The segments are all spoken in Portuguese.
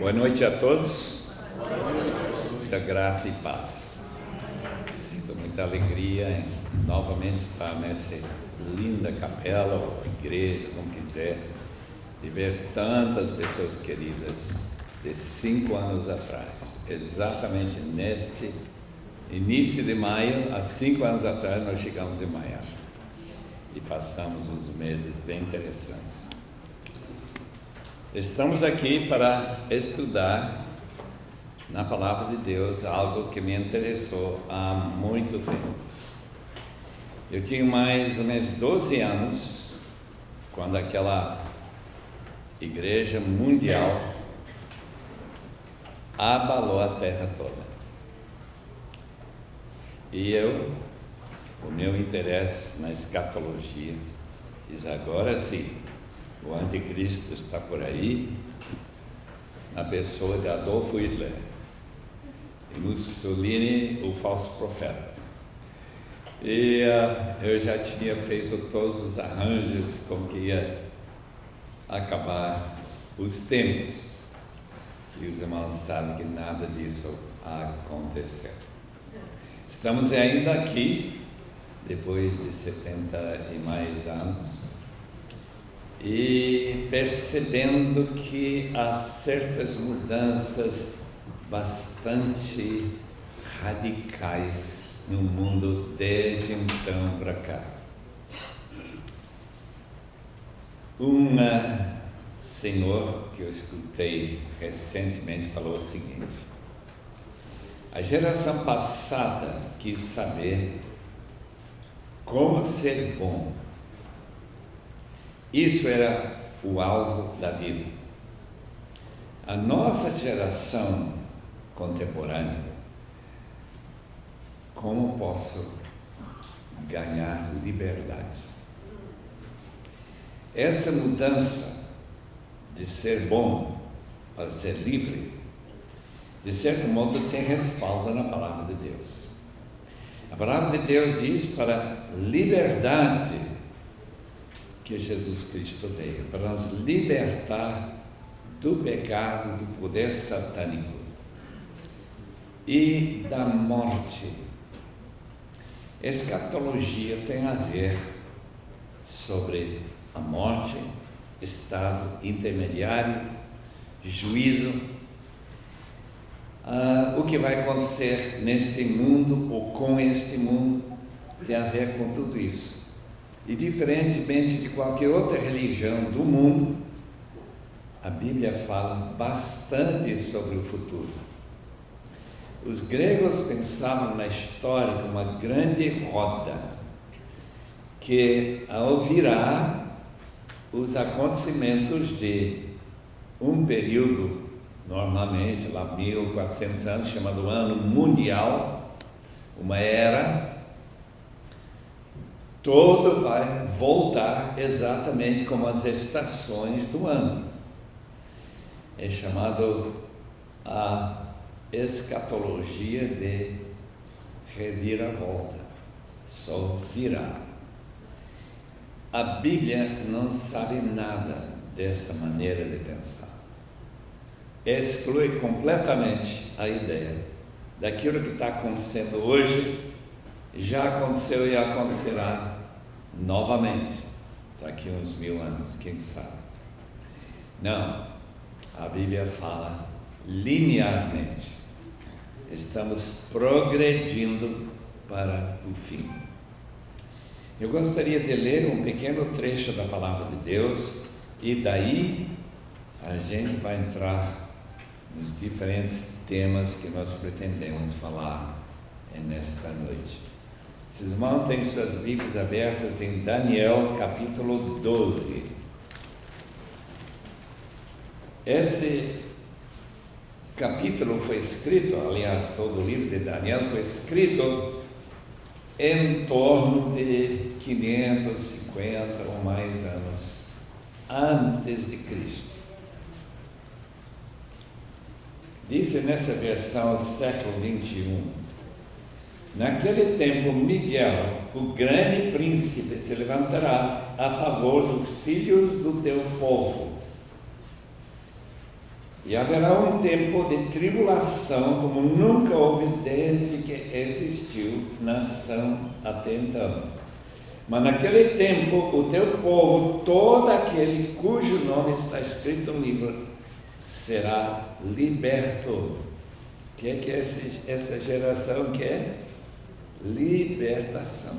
Boa noite a todos. Muita graça e paz. Sinto muita alegria em novamente estar nessa linda capela ou igreja, como quiser, e ver tantas pessoas queridas de 5 anos atrás. Exatamente neste início de maio, há 5 anos atrás, nós chegamos em Miami e passamos uns meses bem interessantes. Estamos aqui para estudar na Palavra de Deus algo que me interessou há muito tempo. Eu tinha mais ou menos 12 anos quando aquela igreja mundial abalou a terra toda. E o meu interesse na escatologia, diz agora sim, o anticristo está por aí, na pessoa de Adolfo Hitler, e Mussolini, o falso profeta. E eu já tinha feito todos os arranjos com que ia acabar os tempos. E os irmãos sabem que nada disso aconteceu. Estamos ainda aqui, depois de 70 e mais anos, e percebendo que há certas mudanças bastante radicais no mundo desde então para cá. Um senhor que eu escutei recentemente falou o seguinte: a geração passada quis saber como ser bom. Isso era o alvo da vida. A nossa geração contemporânea, como posso ganhar liberdade? Essa mudança de ser bom para ser livre, de certo modo tem respaldo na Palavra de Deus. A Palavra de Deus diz para liberdade que Jesus Cristo veio, para nos libertar do pecado, do poder satânico e da morte. Escatologia tem a ver sobre a morte, estado intermediário, juízo, o que vai acontecer neste mundo ou com este mundo tem a ver com tudo isso. E diferentemente de qualquer outra religião do mundo, a Bíblia fala bastante sobre o futuro. Os gregos pensavam na história como uma grande roda que, ao virar os acontecimentos de um período, normalmente lá 1400 anos, chamado Ano Mundial, uma era, todo vai voltar exatamente como as estações do ano. É chamado a escatologia de reviravolta, só virar. A Bíblia não sabe nada dessa maneira de pensar. Exclui completamente a ideia daquilo que está acontecendo hoje, já aconteceu e acontecerá novamente, daqui a uns 1000 anos, quem sabe. Não, a Bíblia fala linearmente. Estamos progredindo para o fim. Eu gostaria de ler um pequeno trecho da Palavra de Deus e daí a gente vai entrar nos diferentes temas que nós pretendemos falar nesta noite. Vocês mantêm suas Bíblias abertas em Daniel capítulo 12. Esse capítulo foi escrito, aliás, todo o livro de Daniel foi escrito em torno de 550 ou mais anos antes de Cristo. Diz nessa versão século 21: naquele tempo Miguel, o grande príncipe, se levantará a favor dos filhos do teu povo E haverá um tempo de tribulação como nunca houve desde que existiu nação até então. Mas naquele tempo o teu povo, todo aquele cujo nome está escrito no livro, será liberto. O que é que essa geração quer? Libertação.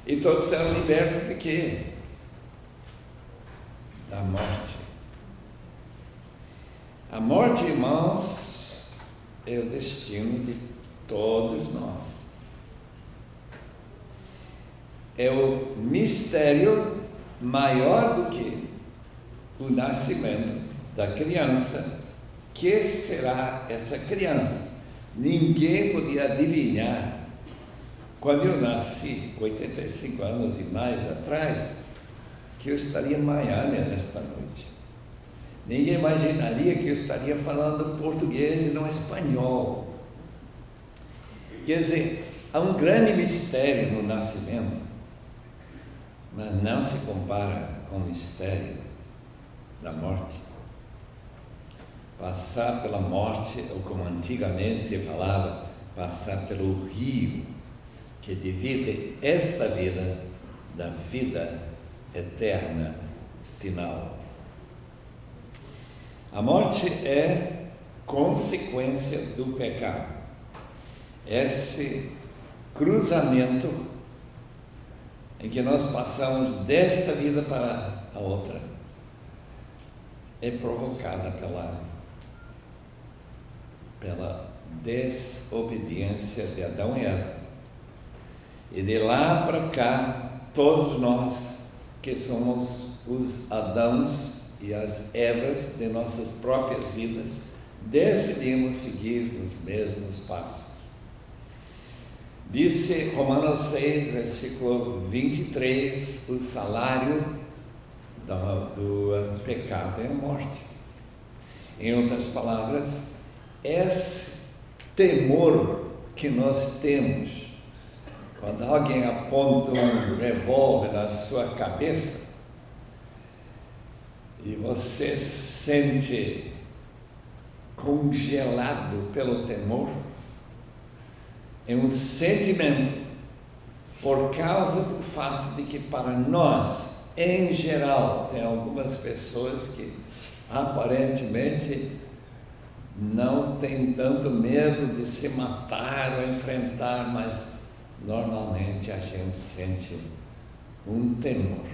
E todos serão libertos de quê? Da morte. A morte, irmãos, é o destino de todos nós. É o mistério maior do que o nascimento da criança. Que será essa criança? Ninguém podia adivinhar. Quando eu nasci, 85 anos e mais atrás, que eu estaria em Miami nesta noite. Ninguém imaginaria que eu estaria falando português e não espanhol. Quer dizer, há um grande mistério no nascimento, mas não se compara com o mistério da morte. Passar pela morte, ou como antigamente se falava, passar pelo rio que divide esta vida da vida eterna final. A morte é consequência do pecado. Esse cruzamento em que nós passamos desta vida para a outra é provocada pela desobediência de Adão e Eva. E de lá para cá, todos nós que somos os Adãos e as Evas de nossas próprias vidas, decidimos seguir os mesmos passos. Disse Romanos 6, versículo 23, o salário do pecado é a morte. Em outras palavras, esse temor que nós temos, quando alguém aponta um revólver na sua cabeça, e você se sente congelado pelo temor, é um sentimento por causa do fato de que para nós, em geral, tem algumas pessoas que aparentemente não têm tanto medo de se matar ou enfrentar, mas normalmente a gente sente um temor.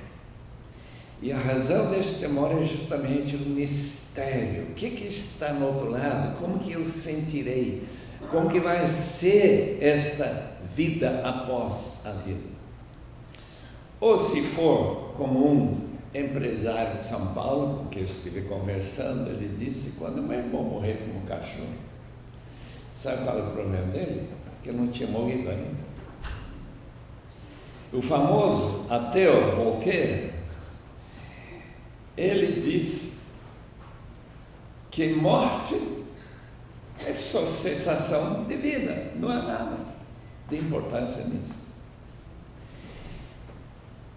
E a razão desse temor é justamente o mistério. O que está no outro lado? Como que eu sentirei? Como que vai ser esta vida após a vida? Ou se for como um empresário de São Paulo, com quem eu estive conversando, ele disse, quando meu irmão morrer como um cachorro, sabe qual é o problema dele? Que ele não tinha morrido ainda. O famoso ateu Voltaire, ele disse que morte é só cessação de vida, não há nada de importância nisso.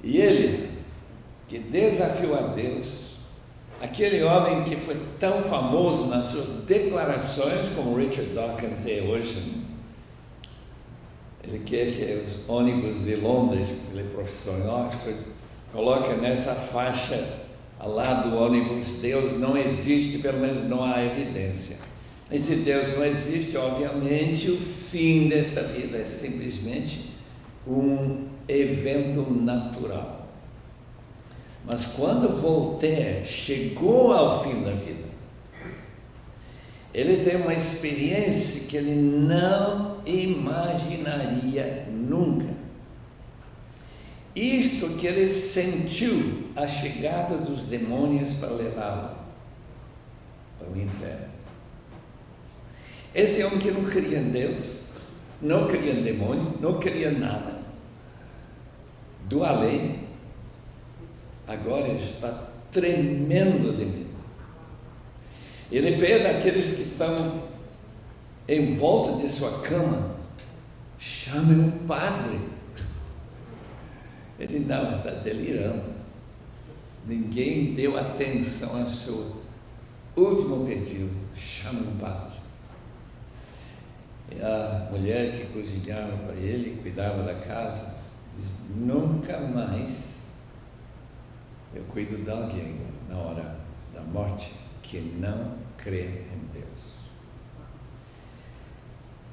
E ele, que desafiou a Deus, aquele homem que foi tão famoso nas suas declarações, como Richard Dawkins é hoje, ele quer que os ônibus de Londres, ele é professor em Oxford, coloquem nessa faixa ao lado do ônibus, Deus não existe, pelo menos não há evidência. E se Deus não existe, obviamente o fim desta vida é simplesmente um evento natural. Mas quando Voltaire chegou ao fim da vida, ele teve uma experiência que ele não imaginaria nunca. Isto que ele sentiu a chegada dos demônios para levá-lo para o inferno. Esse homem que não cria em Deus, não cria em demônio, não cria nada do além, agora está tremendo de medo. Ele pede aqueles que estão em volta de sua cama, chame um padre. Ele não está delirando. Ninguém deu atenção à sua último pedido: chama um padre. E a mulher que cozinhava para ele, cuidava da casa, diz: nunca mais eu cuido de alguém na hora da morte que não crê em Deus.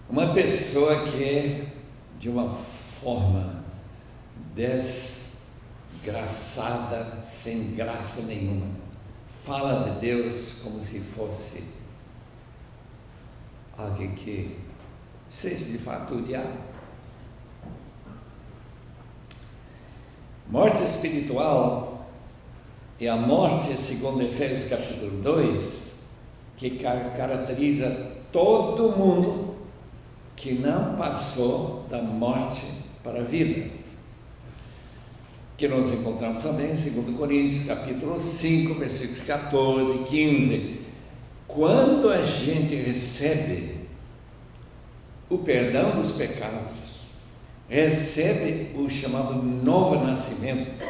Uma pessoa que de uma forma desgraçada, sem graça nenhuma, fala de Deus como se fosse alguém que seja de fato o diabo. Morte espiritual é a morte, segundo Efésios capítulo 2, que caracteriza todo mundo que não passou da morte para a vida, que nós encontramos também em 2 Coríntios capítulo 5, versículos 14 e 15. Quando a gente recebe o perdão dos pecados, recebe o chamado novo nascimento,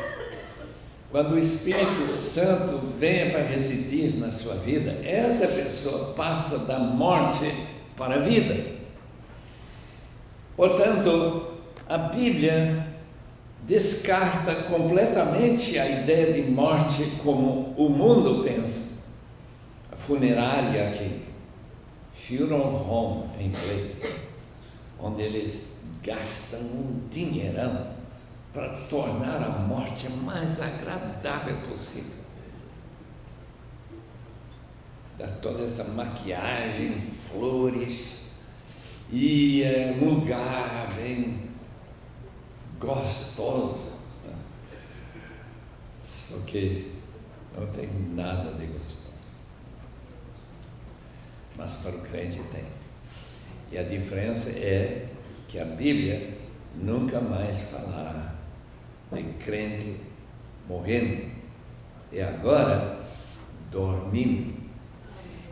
quando o Espírito Santo vem para residir na sua vida, essa pessoa passa da morte para a vida. Portanto, a Bíblia descarta completamente a ideia de morte como o mundo pensa. A funerária aqui, funeral home em inglês, onde eles gastam um dinheirão para tornar a morte mais agradável possível. Dá toda essa maquiagem, flores, e é um lugar bem gostoso, né? Só que não tem nada de gostoso, mas para o crente tem. E a diferença é que a Bíblia nunca mais falará de crente morrendo e agora dormindo.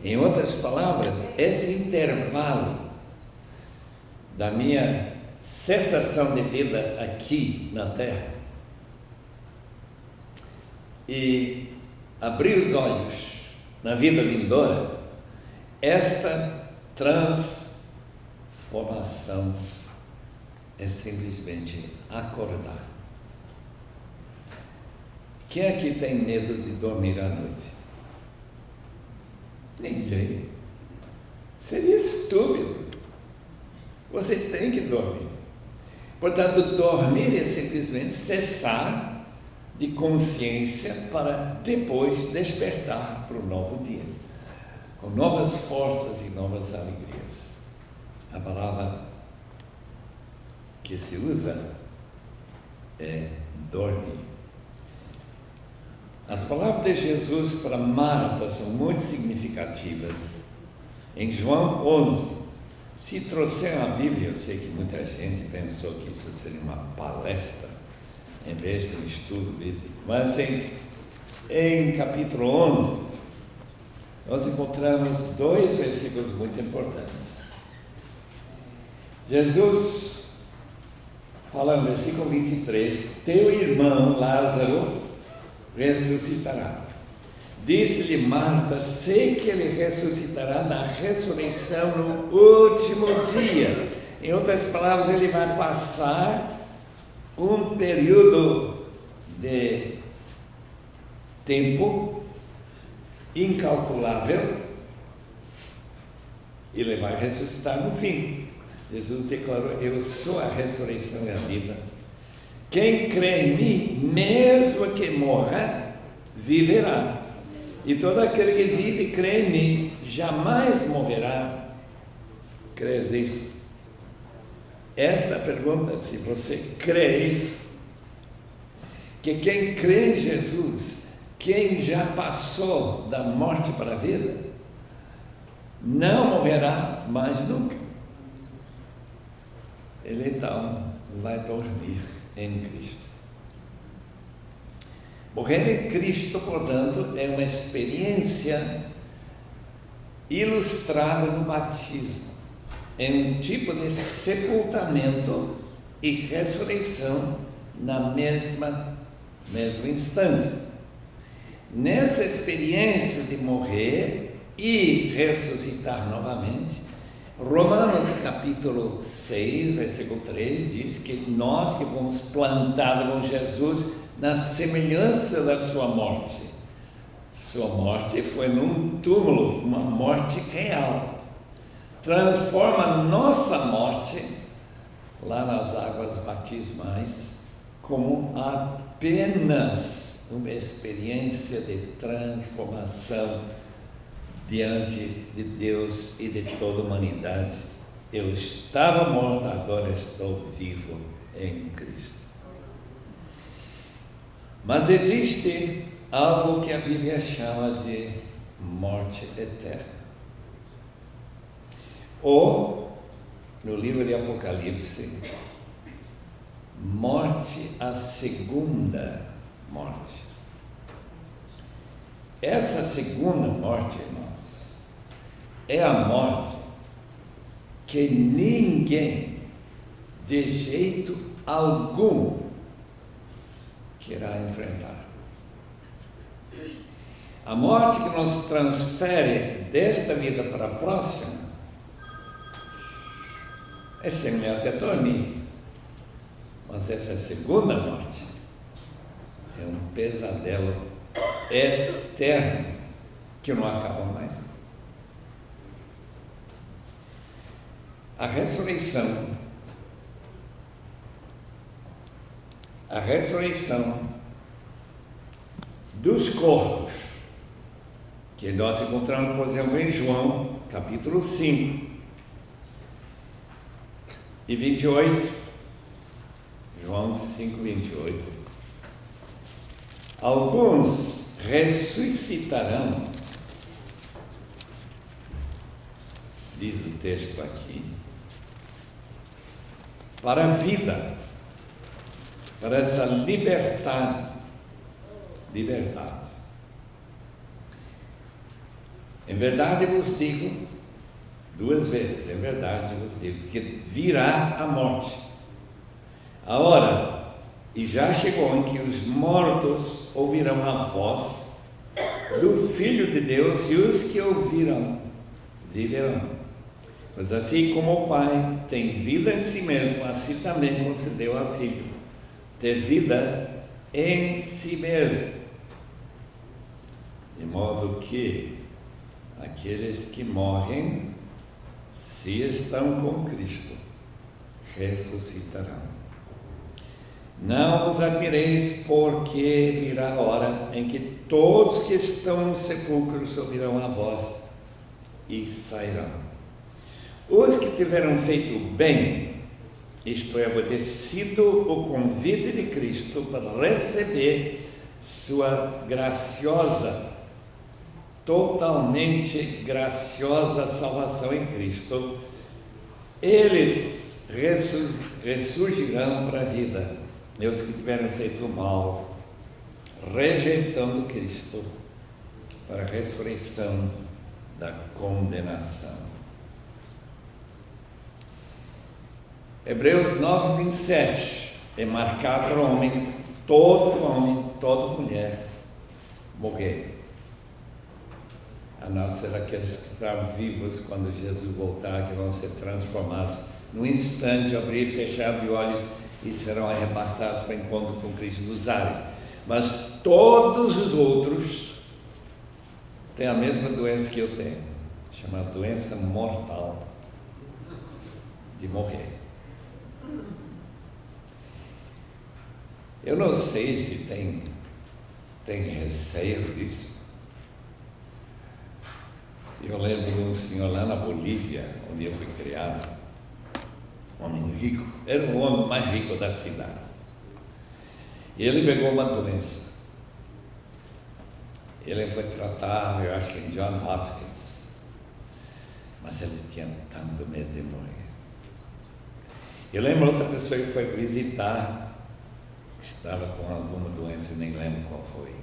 Em outras palavras, esse intervalo da minha cessação de vida aqui na terra e abrir os olhos na vida vindoura, esta transformação é simplesmente acordar. Quem aqui tem medo de dormir à noite? Ninguém. Seria estúpido. Você tem que dormir. Portanto, dormir é simplesmente cessar de consciência para depois despertar para o novo dia, com novas forças e novas alegrias. A palavra que se usa é dormir. As palavras de Jesus para Marta são muito significativas. Em João 11, se trouxeram a Bíblia, eu sei que muita gente pensou que isso seria uma palestra em vez de um estudo bíblico, mas em capítulo 11 nós encontramos dois versículos muito importantes. Jesus fala no versículo 23: teu irmão Lázaro ressuscitará. Disse-lhe Marta: sei que ele ressuscitará na ressurreição no último dia. Em outras palavras, ele vai passar um período de tempo incalculável, ele vai ressuscitar no fim. Jesus declarou: eu sou a ressurreição e a vida. Quem crê em mim, mesmo que morra, viverá. E todo aquele que vive e crê em mim jamais morrerá. Crês isso? Essa pergunta, se você crê isso, que quem crê em Jesus, quem já passou da morte para a vida, não morrerá mais nunca. Ele então vai dormir em Cristo. Morrer em Cristo, portanto, é uma experiência ilustrada no batismo. É um tipo de sepultamento e ressurreição na mesmo instante. Nessa experiência de morrer e ressuscitar novamente. Romanos capítulo 6, versículo 3 diz que nós que fomos plantados com Jesus na semelhança da sua morte. Sua morte foi num túmulo, uma morte real. Transforma a nossa morte lá nas águas batismais como apenas uma experiência de transformação diante de Deus e de toda a humanidade. Eu estava morto, agora estou vivo em Cristo. Mas existe algo que a Bíblia chama de morte eterna. Ou, no livro de Apocalipse, morte, a segunda morte. Essa segunda morte, irmãos, é a morte que ninguém, de jeito algum, querá enfrentar. A morte que nos transfere desta vida para a próxima é semelhante a dormir, mas essa segunda morte é um pesadelo eterno que não acaba mais. A ressurreição dos corpos, que nós encontramos, por exemplo, em João, capítulo 5 e 28, João 5, 28. Alguns ressuscitarão, diz o texto aqui, para a vida, para essa liberdade. Em verdade vos digo, duas vezes, em verdade vos digo, que virá a morte. A hora, e já chegou, em que os mortos ouvirão a voz do Filho de Deus, e os que ouvirão viverão. Mas assim como o Pai tem vida em si mesmo, assim também concedeu ao Filho ter vida em si mesmo, de modo que aqueles que morrem, se estão com Cristo, ressuscitarão. Não os admireis, porque virá a hora em que todos que estão nos sepulcros ouvirão a voz e sairão. Os que tiveram feito bem, isto é, obedecido o convite de Cristo para receber sua graciosa, totalmente graciosa salvação em Cristo, eles ressurgirão para a vida. E os que tiverem feito mal, rejeitando Cristo, para a ressurreição da condenação. Hebreus 9, 27 é marcar para o homem, toda mulher, morrer. A não ser aqueles que estão vivos quando Jesus voltar, que vão ser transformados num instante, abrir e fechar de olhos e serão arrebatados para o encontro com Cristo dos ares. Mas todos os outros têm a mesma doença que eu tenho, chamada doença mortal de morrer. Eu não sei se tem receio disso. Eu lembro de um senhor lá na Bolívia, onde eu fui criado, um homem rico, era o homem mais rico da cidade. E ele pegou uma doença. Ele foi tratado, eu acho que em John Hopkins, mas ele tinha tanto medo de morrer. Eu lembro outra pessoa que foi visitar, estava com alguma doença, nem lembro qual foi.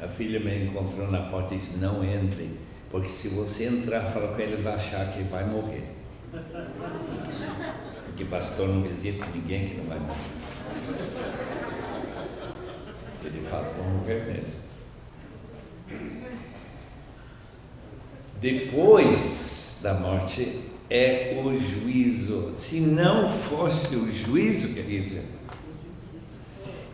A filha me encontrou na porta e disse: não entre, porque se você entrar, fala com ele, vai achar que vai morrer. Porque pastor não visita ninguém que não vai morrer. Porque de fato vão morrer mesmo. depois da morte é o juízo. Se não fosse o juízo, querido,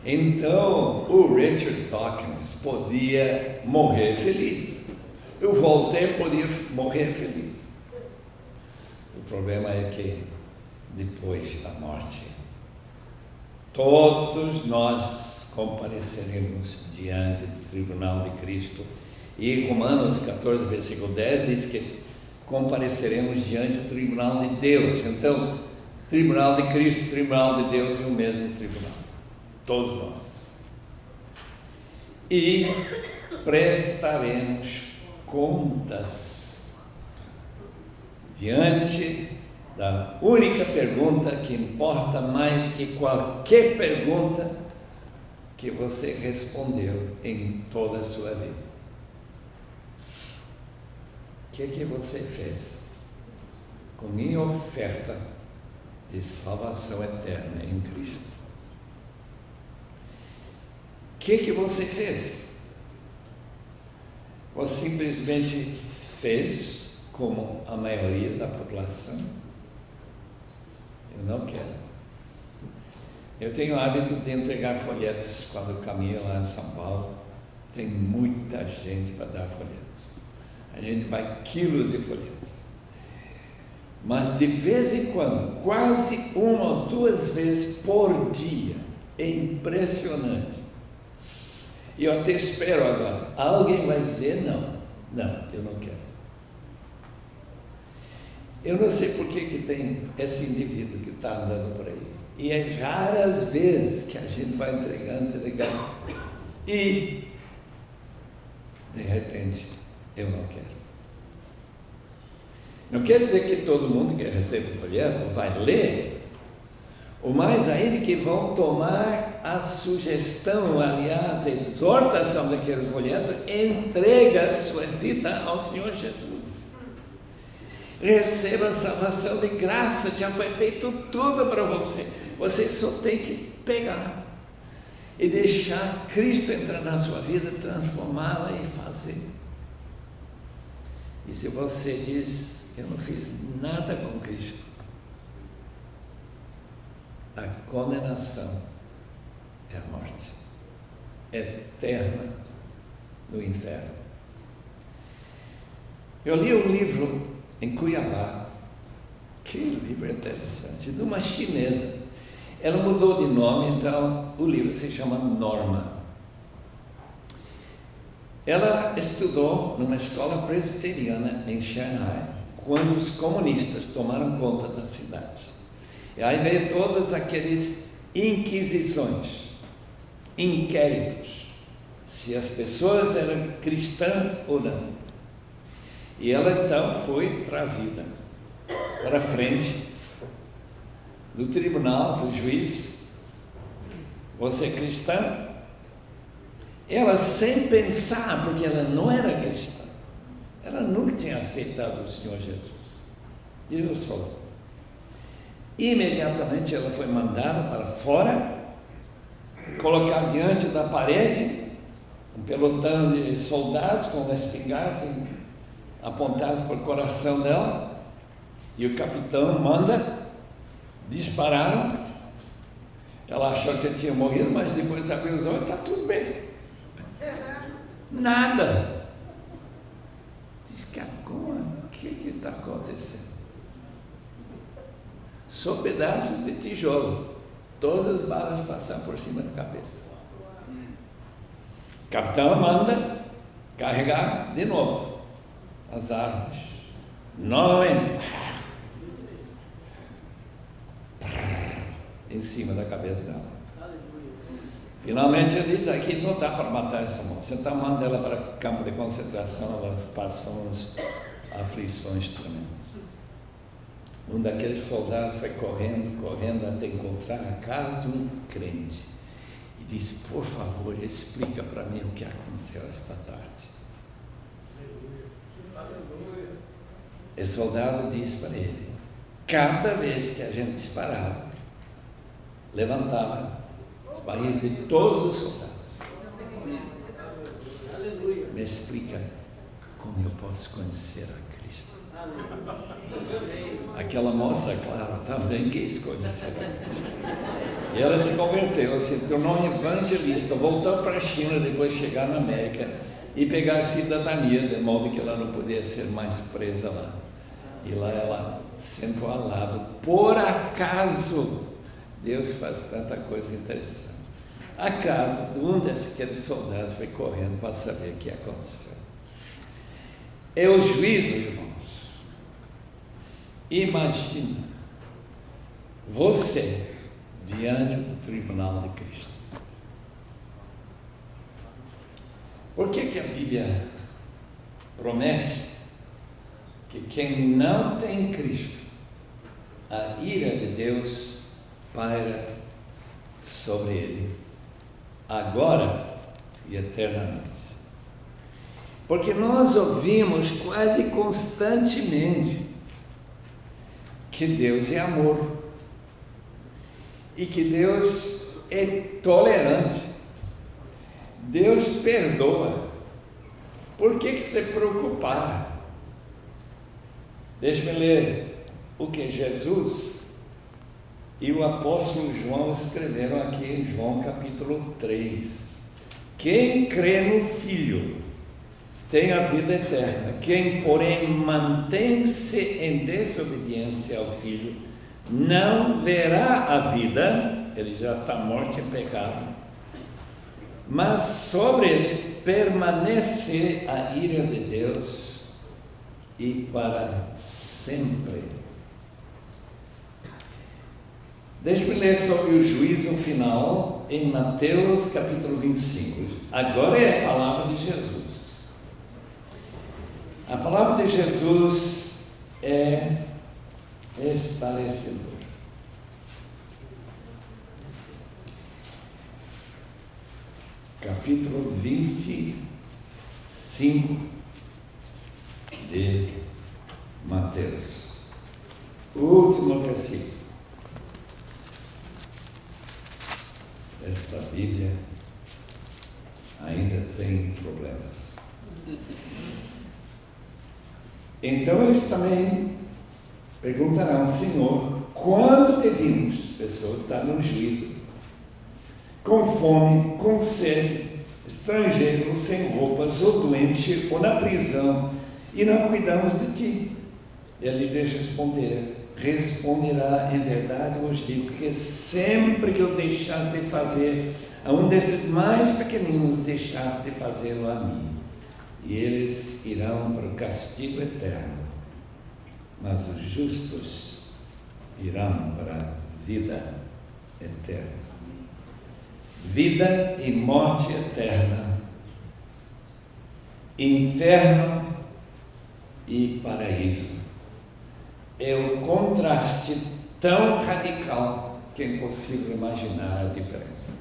então o Richard Dawkins podia morrer feliz. O Voltaire podia morrer feliz. O problema é que depois da morte, todos nós compareceremos diante do tribunal de Cristo. E Romanos 14, versículo 10 diz que compareceremos diante do tribunal de Deus. Então, tribunal de Cristo, tribunal de Deus é o mesmo tribunal. Todos nós. E prestaremos contas diante da única pergunta que importa mais do que qualquer pergunta que você respondeu em toda a sua vida. O que você fez com minha oferta de salvação eterna em Cristo? O que você fez? Você simplesmente fez como a maioria da população? Eu não quero. Eu tenho o hábito de entregar folhetos quando eu caminho lá em São Paulo. Tem muita gente para dar folhetos. A gente vai quilos de folhetos. Mas de vez em quando, quase 1 ou 2 vezes por dia, é impressionante. E eu até espero agora. Alguém vai dizer não. Não, eu não quero. Eu não sei por que tem esse indivíduo que está andando por aí. E é raras vezes que a gente vai entregando. E, de repente, eu não quero. Não quer dizer que todo mundo que recebe o folheto vai ler, ou mais ainda que vão tomar a sugestão, aliás, a exortação daquele folheto, entrega a sua vida ao Senhor Jesus. Receba a salvação de graça, já foi feito tudo para você. Você só tem que pegar e deixar Cristo entrar na sua vida, transformá-la e fazer. E se você diz, eu não fiz nada com Cristo, a condenação é a morte eterna no inferno. Eu li um livro em Cuiabá, que livro interessante, de uma chinesa. Ela mudou de nome, então o livro se chama Norma. Ela estudou numa escola presbiteriana em Xangai, quando os comunistas tomaram conta da cidade. E aí veio todas aquelas inquisições, inquéritos, se as pessoas eram cristãs ou não. E ela então foi trazida para frente do tribunal, do juiz. Você é cristã? Ela, sem pensar, porque ela não era cristã, ela nunca tinha aceitado o Senhor Jesus. Diz o Senhor. Imediatamente ela foi mandada para fora, colocar diante da parede um pelotão de soldados com uma espingarda apontados para o coração dela, e o capitão manda, dispararam. Ela achou que ele tinha morrido, mas depois abriu os olhos e está tudo bem. Nada. Diz que agora, o que está acontecendo? Só pedaços de tijolo, todas as balas passaram por cima da cabeça. O capitão manda carregar de novo as armas, novamente, em cima da cabeça dela. Finalmente ele disse, aqui não dá para matar essa moça, então manda ela para o campo de concentração, ela passou umas aflições tremendas. Um daqueles soldados foi correndo até encontrar a casa de um crente e disse, por favor, explica para mim o que aconteceu esta tarde. Esse soldado disse para ele, cada vez que a gente disparava, levantava os barris de todos os soldados. Me explica como eu posso conhecer a Cristo? Aquela moça, claro, também quis conhecer a Cristo. E ela se converteu, se tornou um evangelista, voltou para a China, depois chegar na América e pegar a cidadania, de modo que ela não podia ser mais presa lá. E lá ela sentou ao lado. Por acaso, Deus faz tanta coisa interessante. Acaso, um daqueles soldados foi correndo para saber o que aconteceu. É o juízo, irmãos. Imagina você diante do tribunal de Cristo. Por que a Bíblia promete que quem não tem Cristo, a ira de Deus paira sobre ele, agora e eternamente? Porque nós ouvimos quase constantemente que Deus é amor e que Deus é tolerante, Deus perdoa. Por que se preocupar? Deixe-me ler o que Jesus e o apóstolo João escreveram aqui em João capítulo 3. Quem crê no Filho tem a vida eterna. Quem, porém, mantém-se em desobediência ao Filho, não verá a vida, ele já está morto em pecado, mas sobre ele permanece a ira de Deus e para sempre. Deixe-me ler sobre o juízo final em Mateus capítulo 25. Agora é a palavra de Jesus. A palavra de Jesus é esclarecedora. Capítulo 25 de Mateus. O último versículo. Esta Bíblia ainda tem problemas. Então eles também perguntarão: Senhor, quando te vimos? A pessoa está no juízo, com fome, com sede, estrangeiro, ou sem roupas, ou doente, ou na prisão, e não cuidamos de ti. Ele lhes responderá: em verdade vos digo que sempre que eu deixasse de fazer a um desses mais pequeninos, deixasse de fazê-lo a mim. E eles irão para o castigo eterno, mas os justos irão para a vida eterna. Vida e morte eterna, inferno e paraíso. É um contraste tão radical que é impossível imaginar a diferença.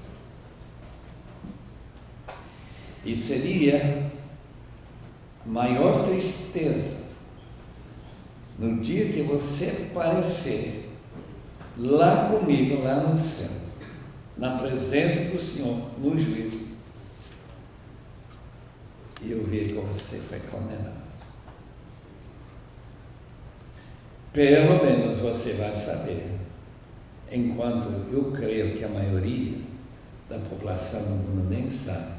E seria maior tristeza no dia que você aparecer lá comigo, lá no céu, na presença do Senhor, no juízo, e eu ver que você foi condenado. Pelo menos você vai saber, enquanto eu creio que a maioria da população do mundo nem sabe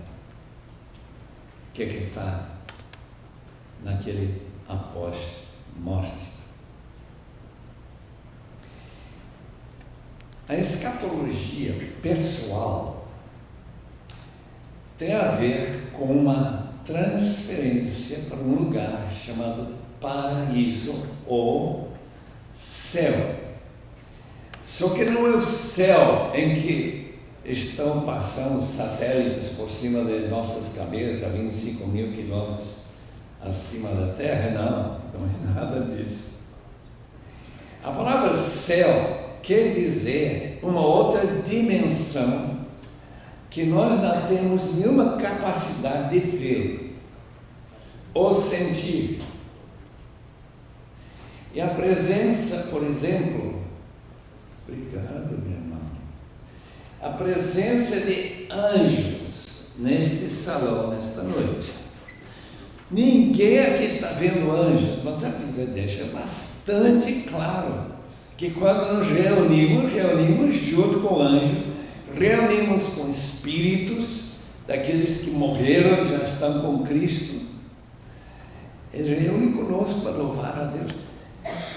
o que está naquele após-morte. A escatologia pessoal tem a ver com uma transferência para um lugar chamado paraíso ou céu. Só que não é o céu em que estão passando satélites por cima de nossas cabeças a 25 mil quilômetros acima da terra, não é nada disso. A palavra céu quer dizer uma outra dimensão que nós não temos nenhuma capacidade de ver ou sentir. E a presença, por exemplo, obrigado, minha irmã, a presença de anjos neste salão, nesta noite, Ninguém aqui está vendo anjos, mas a Bíblia deixa bastante claro que quando nos reunimos junto com anjos, reunimos com espíritos daqueles que morreram, já estão com Cristo. Eles reúnem conosco para louvar a Deus.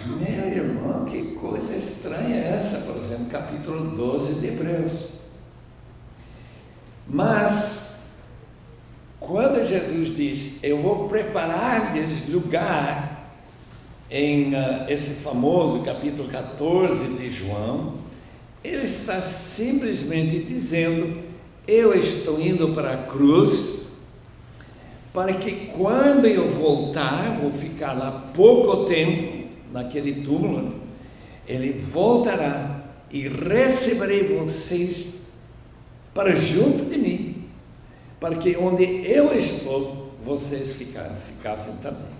Meu irmão, que coisa estranha é essa, por exemplo, capítulo 12 de Hebreus. Mas, quando Jesus diz, eu vou preparar-lhes lugar, em esse famoso capítulo 14 de João, ele está simplesmente dizendo, eu estou indo para a cruz, para que quando eu voltar, vou ficar lá pouco tempo, naquele túmulo, ele voltará e receberei vocês para junto de mim, para que onde eu estou, vocês ficassem também.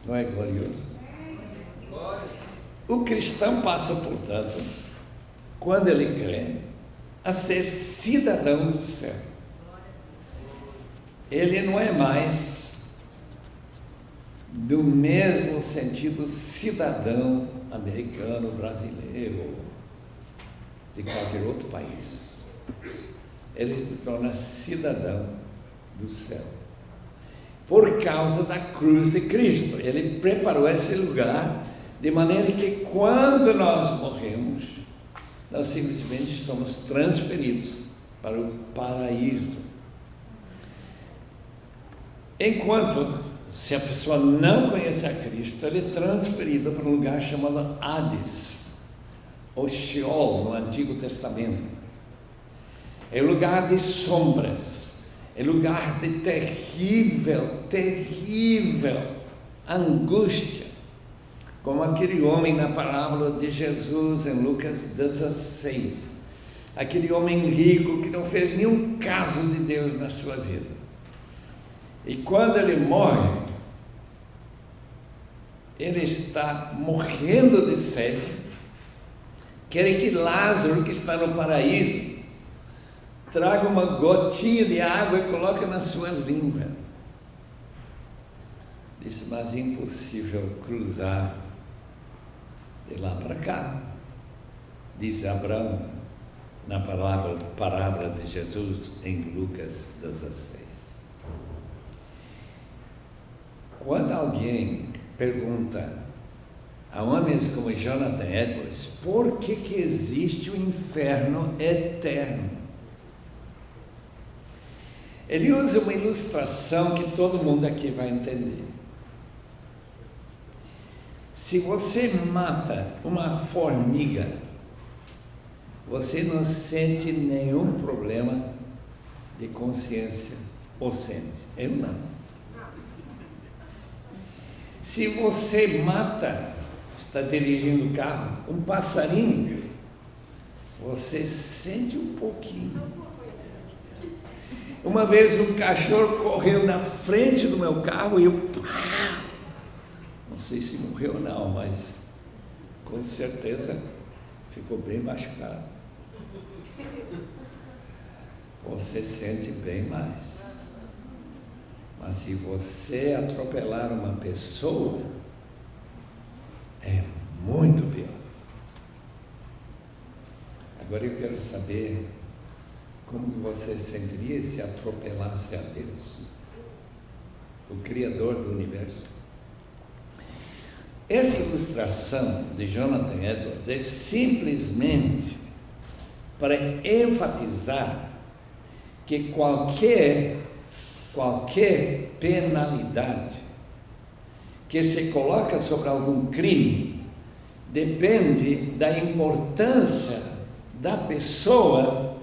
Não é glorioso? O cristão passa, portanto, quando ele crê, a ser cidadão do céu. Ele não é mais do mesmo sentido cidadão americano, brasileiro, de qualquer outro país. Ele se torna cidadão do céu. Por causa da cruz de Cristo. Ele preparou esse lugar de maneira que quando nós morremos, nós simplesmente somos transferidos para o paraíso. Enquanto, se a pessoa não conhece a Cristo, ele é transferido para um lugar chamado Hades, ou Sheol, no Antigo Testamento. É lugar de sombras, é lugar de terrível angústia, como aquele homem na parábola de Jesus em Lucas 16, aquele homem rico que não fez nenhum caso de Deus na sua vida. E quando ele morre, ele está morrendo de sede, quer que Lázaro, que está no paraíso, traga uma gotinha de água e coloque na sua língua. Disse, mas é impossível cruzar de lá para cá, diz Abraão, na parábola de Jesus em Lucas 16. Quando alguém pergunta a homens como Jonathan Edwards, por que existe o inferno eterno? Ele usa uma ilustração que todo mundo aqui vai entender. Se você mata uma formiga, você não sente nenhum problema de consciência, ou sente? Eu não. Se você mata, está dirigindo o carro, um passarinho, você sente um pouquinho. Uma vez um cachorro correu na frente do meu carro e eu, não sei se morreu ou não, mas com certeza ficou bem machucado. Você sente bem mais. Mas se você atropelar uma pessoa, é muito pior. Agora eu quero saber como você sentiria se atropelasse a Deus, o Criador do universo. Essa ilustração de Jonathan Edwards é simplesmente para enfatizar que qualquer penalidade que se coloca sobre algum crime depende da importância da pessoa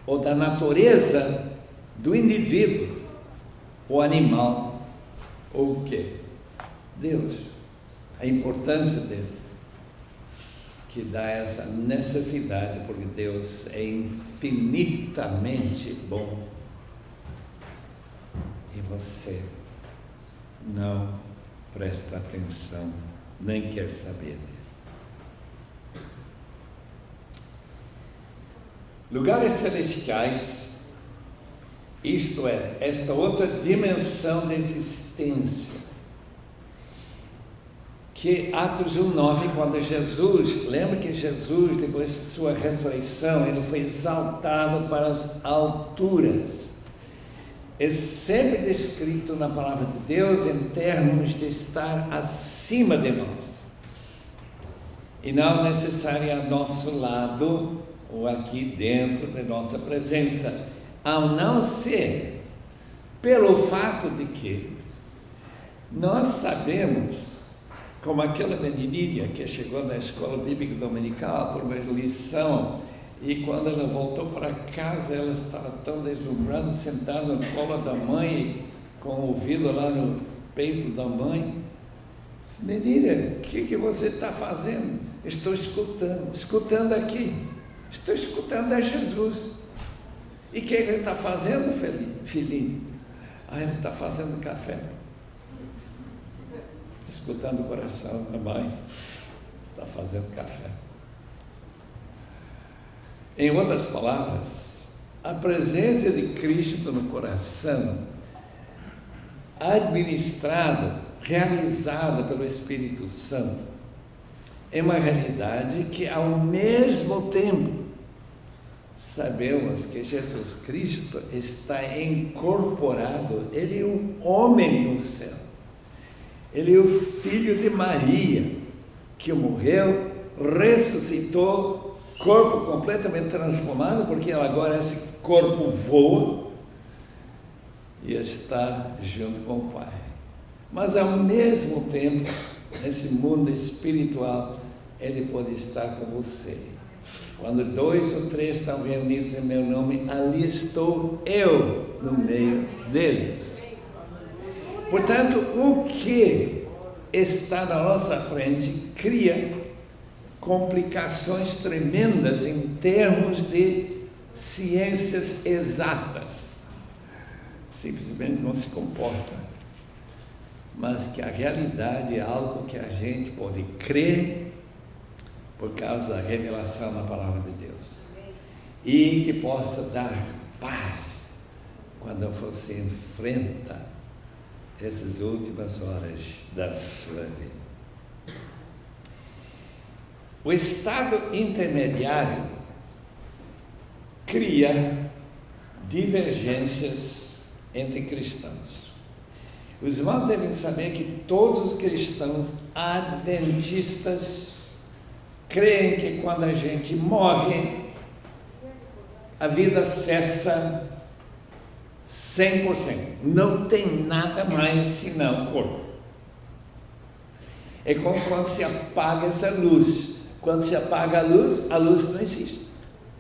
ou da natureza do indivíduo, o animal ou o quê? Deus, a importância dele, que dá essa necessidade, porque Deus é infinitamente bom. E você não presta atenção, nem quer saber dele. Lugares celestiais Isto é, esta outra dimensão da existência. Que Atos 1:9, quando Jesus, lembra que Jesus, depois de sua ressurreição, ele foi exaltado para as alturas. É sempre descrito na palavra de Deus em termos de estar acima de nós. E não necessariamente ao nosso lado ou aqui dentro da nossa presença, ao não ser pelo fato de que nós sabemos, como aquela menininha que chegou na escola bíblica dominical por uma lição, e quando ela voltou para casa, ela estava tão deslumbrada, sentada no colo da mãe, com o ouvido lá no peito da mãe. Menina, o que você está fazendo? Estou escutando aqui, estou escutando a Jesus. E o que ele está fazendo, filhinho? Ele está fazendo café. Escutando o coração da mãe, está fazendo café. Em outras palavras, a presença de Cristo no coração, administrada, realizada pelo Espírito Santo, é uma realidade que, ao mesmo tempo, sabemos que Jesus Cristo está incorporado, ele é um homem no céu. Ele é o filho de Maria, que morreu, ressuscitou, corpo completamente transformado, porque agora esse corpo voa e está junto com o Pai. Mas ao mesmo tempo, nesse mundo espiritual, ele pode estar com você. Quando 2 ou 3 estão reunidos em meu nome, ali estou eu no meio deles. Portanto, o que está na nossa frente cria complicações tremendas em termos de ciências exatas. Simplesmente não se comporta. Mas que a realidade é algo que a gente pode crer por causa da revelação da palavra de Deus. E que possa dar paz quando você enfrenta essas últimas horas da sua vida. O estado intermediário cria divergências entre cristãos. Os irmãos devem saber que todos os cristãos adventistas creem que quando a gente morre, a vida cessa 100%. Não tem nada mais senão o corpo. É como quando se apaga essa luz. Quando se apaga a luz não existe.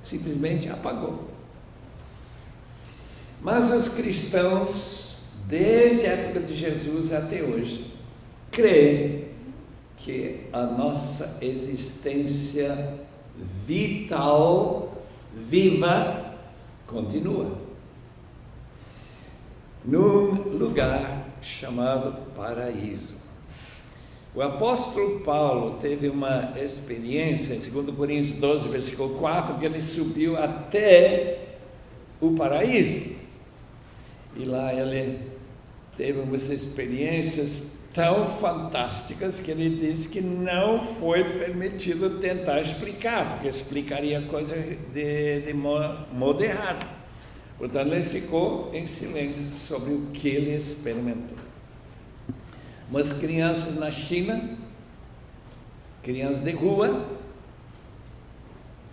Simplesmente apagou. Mas os cristãos, desde a época de Jesus até hoje, creem que a nossa existência vital, viva, continua num lugar chamado paraíso. O apóstolo Paulo teve uma experiência, em 2 Coríntios 12, versículo 4, que ele subiu até o paraíso. E lá ele teve umas experiências tão fantásticas que ele disse que não foi permitido tentar explicar, porque explicaria coisa de modo errado. Portanto, ele ficou em silêncio sobre o que ele experimentou. Umas crianças na China, crianças de rua,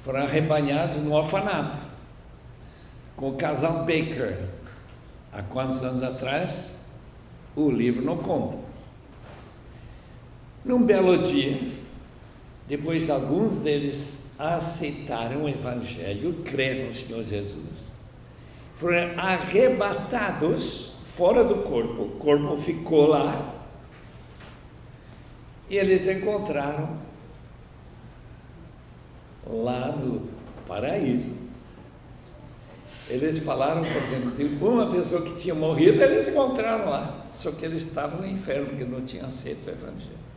foram arrebanhadas no orfanato com o casal Baker. Há quantos anos atrás? O livro não conta. Num belo dia, depois de alguns deles aceitaram o Evangelho, creram no Senhor Jesus, foram arrebatados fora do corpo, o corpo ficou lá, e eles encontraram lá no paraíso. Eles falaram, por exemplo, de uma pessoa que tinha morrido, eles encontraram lá, só que eles estavam no inferno, porque não tinham aceito o Evangelho.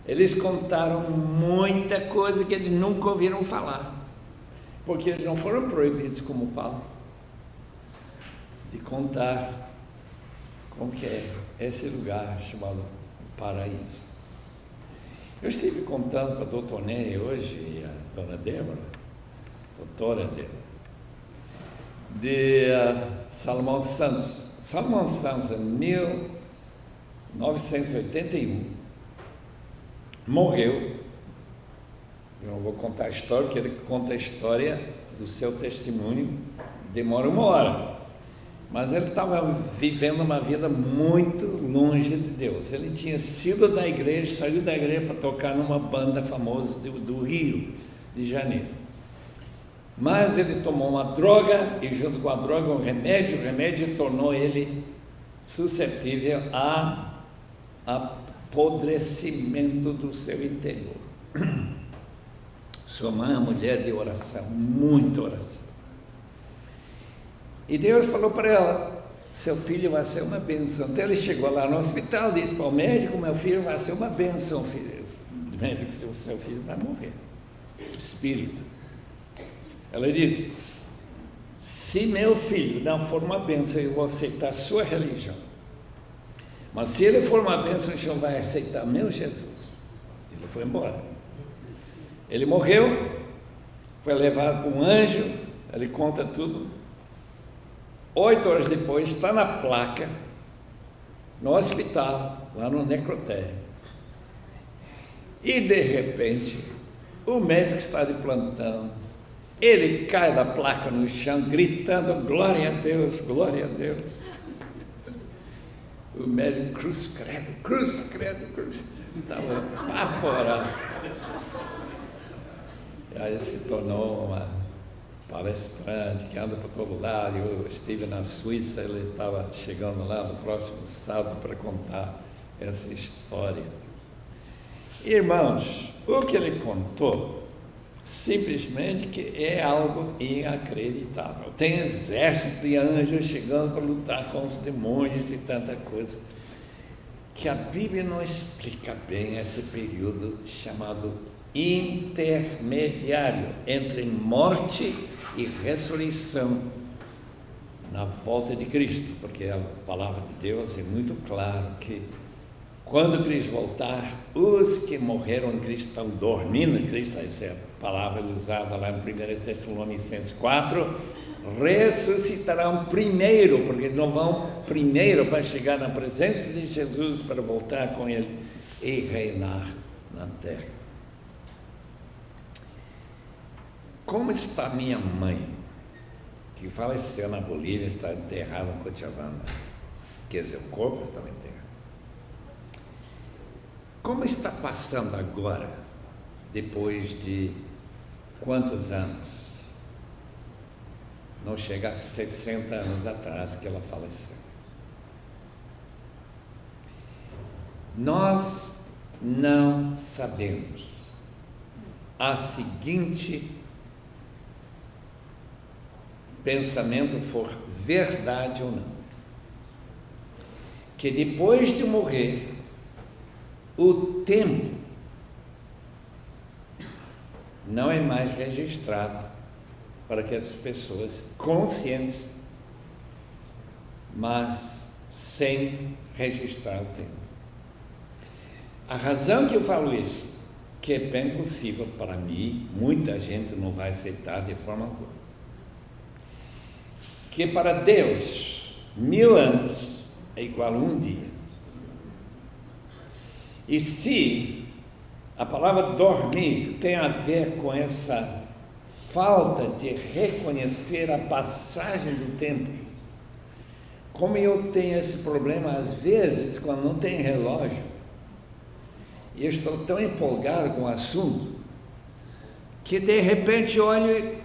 Eles contaram muita coisa que eles nunca ouviram falar. porque eles não foram proibidos como Paulo de contar como que é esse lugar chamado paraíso. Eu estive contando para a doutora Nery hoje e a dona Débora, doutora Débora, de Salomão Santos. Salomão Santos, em 1981, morreu. Eu não vou contar a história, porque ele conta a história do seu testemunho, demora uma hora. Mas ele estava vivendo uma vida muito longe de Deus. Ele tinha sido da igreja, saiu da igreja para tocar numa banda famosa do Rio de Janeiro. Mas ele tomou uma droga, e junto com a droga o remédio tornou ele suscetível a apodrecimento do seu interior. Sua mãe é uma mulher de oração, muita oração. E Deus falou para ela: seu filho vai ser uma bênção. Então ele chegou lá no hospital, disse para o médico: meu filho vai ser uma bênção, filho. O médico disse: o seu filho vai morrer. Espírito. Ela disse: se meu filho não for uma bênção, eu vou aceitar a sua religião. Mas se ele for uma bênção, o senhor vai aceitar meu Jesus. Ele foi embora. Ele morreu, foi levado por um anjo, ele conta tudo. 8 horas depois, está na placa, no hospital, lá no necrotério. E de repente, o médico está de plantão, ele cai da placa no chão, gritando: glória a Deus, glória a Deus. O médico: cruz, credo, estava apavorado. E aí se tornou uma palestrante que anda por todo lado. Eu estive na Suíça, ele estava chegando lá no próximo sábado para contar essa história. Irmãos, o que ele contou, simplesmente que é algo inacreditável. Tem exército de anjos chegando para lutar com os demônios e tanta coisa, que a Bíblia não explica bem esse período chamado intermediário entre morte e ressurreição na volta de Cristo, porque a palavra de Deus é muito clara que quando Cristo voltar, os que morreram em Cristo estão dormindo em Cristo. Essa é a palavra usada lá em 1 Tessalonicenses 4, ressuscitarão primeiro, porque não vão primeiro para chegar na presença de Jesus, para voltar com Ele e reinar na terra. Como está minha mãe, que faleceu na Bolívia, está enterrada em Cochabamba? Quer dizer, o corpo estava enterrado. Como está passando agora, depois de quantos anos? Não chega a 60 anos atrás que ela faleceu. Nós não sabemos a seguinte pensamento for verdade ou não, que depois de morrer, o tempo não é mais registrado para que as pessoas conscientes, mas sem registrar o tempo. A razão que eu falo isso, que é bem possível para mim, muita gente não vai aceitar de forma alguma, que para Deus 1000 anos é igual a um dia. E se a palavra dormir tem a ver com essa falta de reconhecer a passagem do tempo, como eu tenho esse problema às vezes quando não tem relógio, e eu estou tão empolgado com o assunto, que de repente olho, o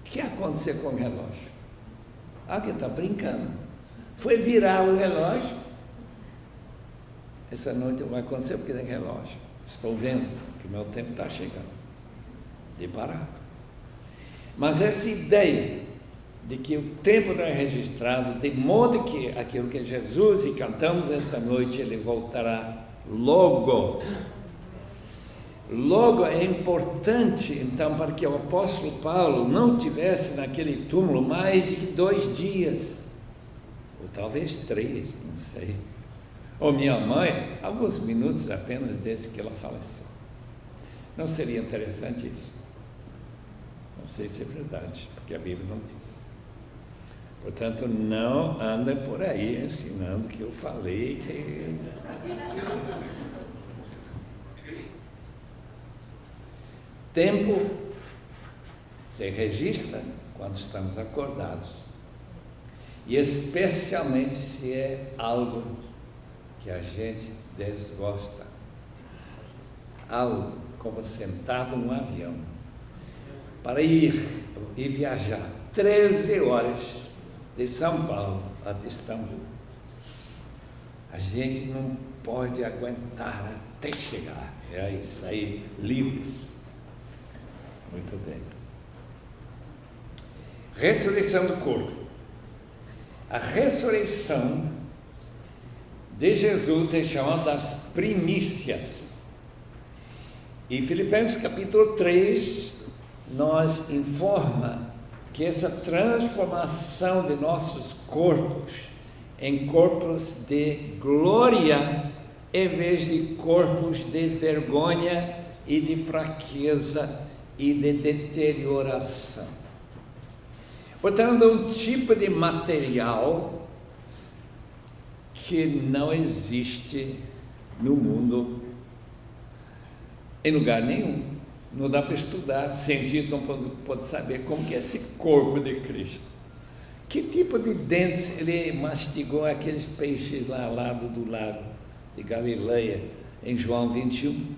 que aconteceu com o relógio? Alguém está brincando. Foi virar o relógio. Essa noite vai acontecer porque tem relógio. Estou vendo que o meu tempo está chegando. De parado. Mas essa ideia de que o tempo não é registrado, de modo que aquilo que Jesus e cantamos esta noite, ele voltará logo. Logo, é importante, então, para que o apóstolo Paulo não tivesse naquele túmulo mais de 2 dias, ou talvez 3, não sei. Ou minha mãe, alguns minutos apenas desde que ela faleceu. Não seria interessante isso? Não sei se é verdade, porque a Bíblia não diz. Portanto, não anda por aí ensinando que eu falei que... Tempo se registra quando estamos acordados, e especialmente se é algo que a gente desgosta, algo como sentado num avião, para ir e viajar 13 horas de São Paulo até Istambul. A gente não pode aguentar até chegar, e aí sair livres. Muito bem. Ressurreição do corpo. A ressurreição de Jesus é chamada das primícias. Em Filipenses capítulo 3, nos informa que essa transformação de nossos corpos em corpos de glória, em vez de corpos de vergonha e de fraqueza e de deterioração. Portanto, um tipo de material que não existe no mundo, em lugar nenhum. Não dá para estudar, cientista não pode saber como que é esse corpo de Cristo. Que tipo de dentes ele mastigou aqueles peixes lá ao lado do lago de Galileia, em João 21?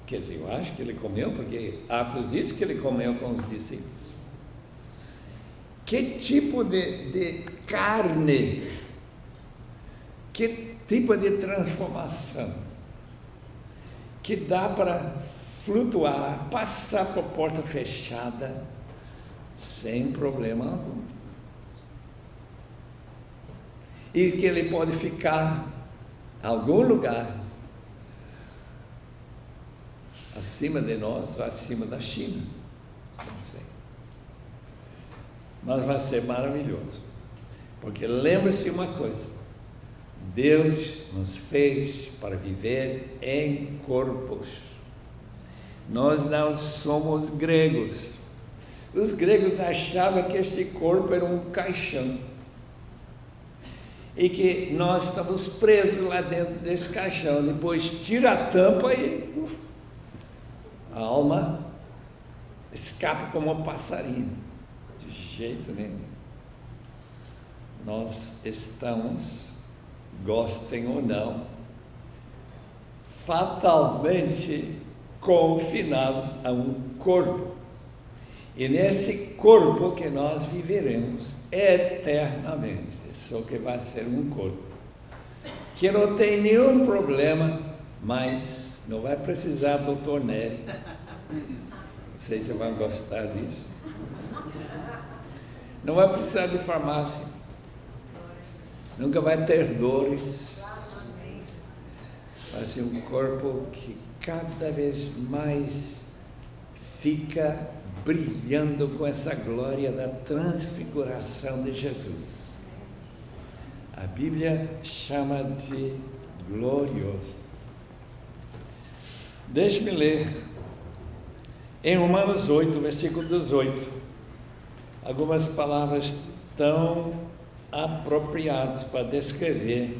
Quer dizer, eu acho que ele comeu, porque Atos diz que ele comeu com os discípulos. Que tipo de carne, que tipo de transformação, que dá para flutuar, passar por porta fechada, sem problema algum. E que ele pode ficar em algum lugar, acima de nós ou acima da China, não sei. Mas vai ser maravilhoso, porque lembre-se uma coisa: Deus nos fez para viver em corpos. Nós não somos gregos. Os gregos achavam que este corpo era um caixão e que nós estamos presos lá dentro desse caixão. Depois tira a tampa e a alma escapa como um passarinho. De jeito nenhum. Nós estamos, gostem ou não, fatalmente confinados a um corpo. E nesse corpo que nós viveremos eternamente. Só que vai ser um corpo que não tem nenhum problema, mas não vai precisar do torneio. Não sei se vão gostar disso. Não vai precisar de farmácia. Nunca vai ter dores. Vai ser um corpo que cada vez mais fica brilhando com essa glória da transfiguração de Jesus. A Bíblia chama de glorioso. Deixe-me ler em Romanos 8, versículo 18, algumas palavras tão apropriadas para descrever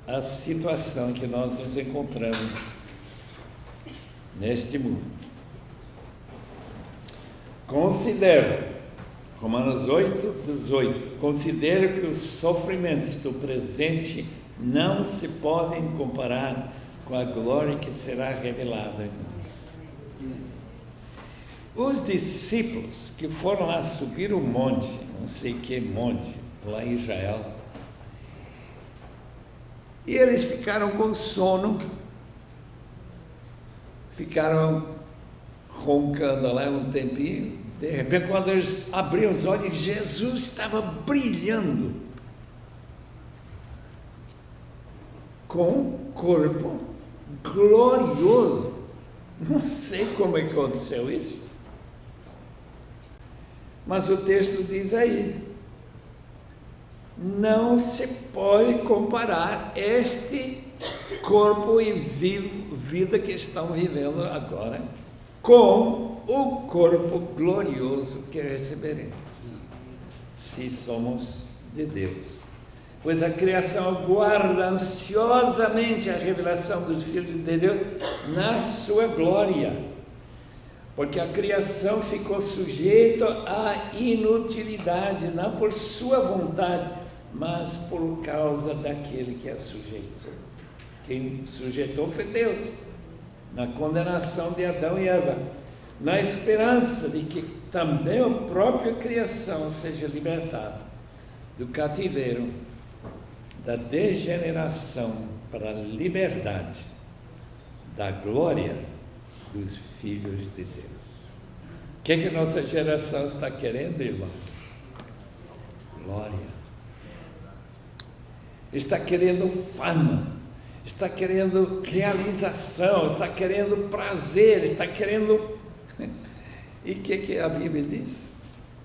a situação que nós nos encontramos neste mundo. Considero, Romanos 8, 18, considero que os sofrimentos do presente não se podem comparar com a glória que será revelada em nós. Os discípulos que foram lá subir o monte, não sei que monte, lá em Israel, e eles ficaram com sono, ficaram roncando lá um tempinho. De repente, quando eles abriram os olhos, Jesus estava brilhando com o corpo glorioso. Não sei como aconteceu isso, mas o texto diz aí, não se pode comparar este corpo e vida que estão vivendo agora com o corpo glorioso que receberemos, se somos de Deus. Pois a criação aguarda ansiosamente a revelação dos filhos de Deus na sua glória, porque a criação ficou sujeita à inutilidade, não por sua vontade, mas por causa daquele que a sujeitou. Quem sujeitou foi Deus, na condenação de Adão e Eva, na esperança de que também a própria criação seja libertada do cativeiro, da degeneração para a liberdade, da glória dos filhos de Deus. O que a nossa geração está querendo, irmão? Glória. Está querendo fama, está querendo realização, está querendo prazer, está querendo... E o que a Bíblia diz?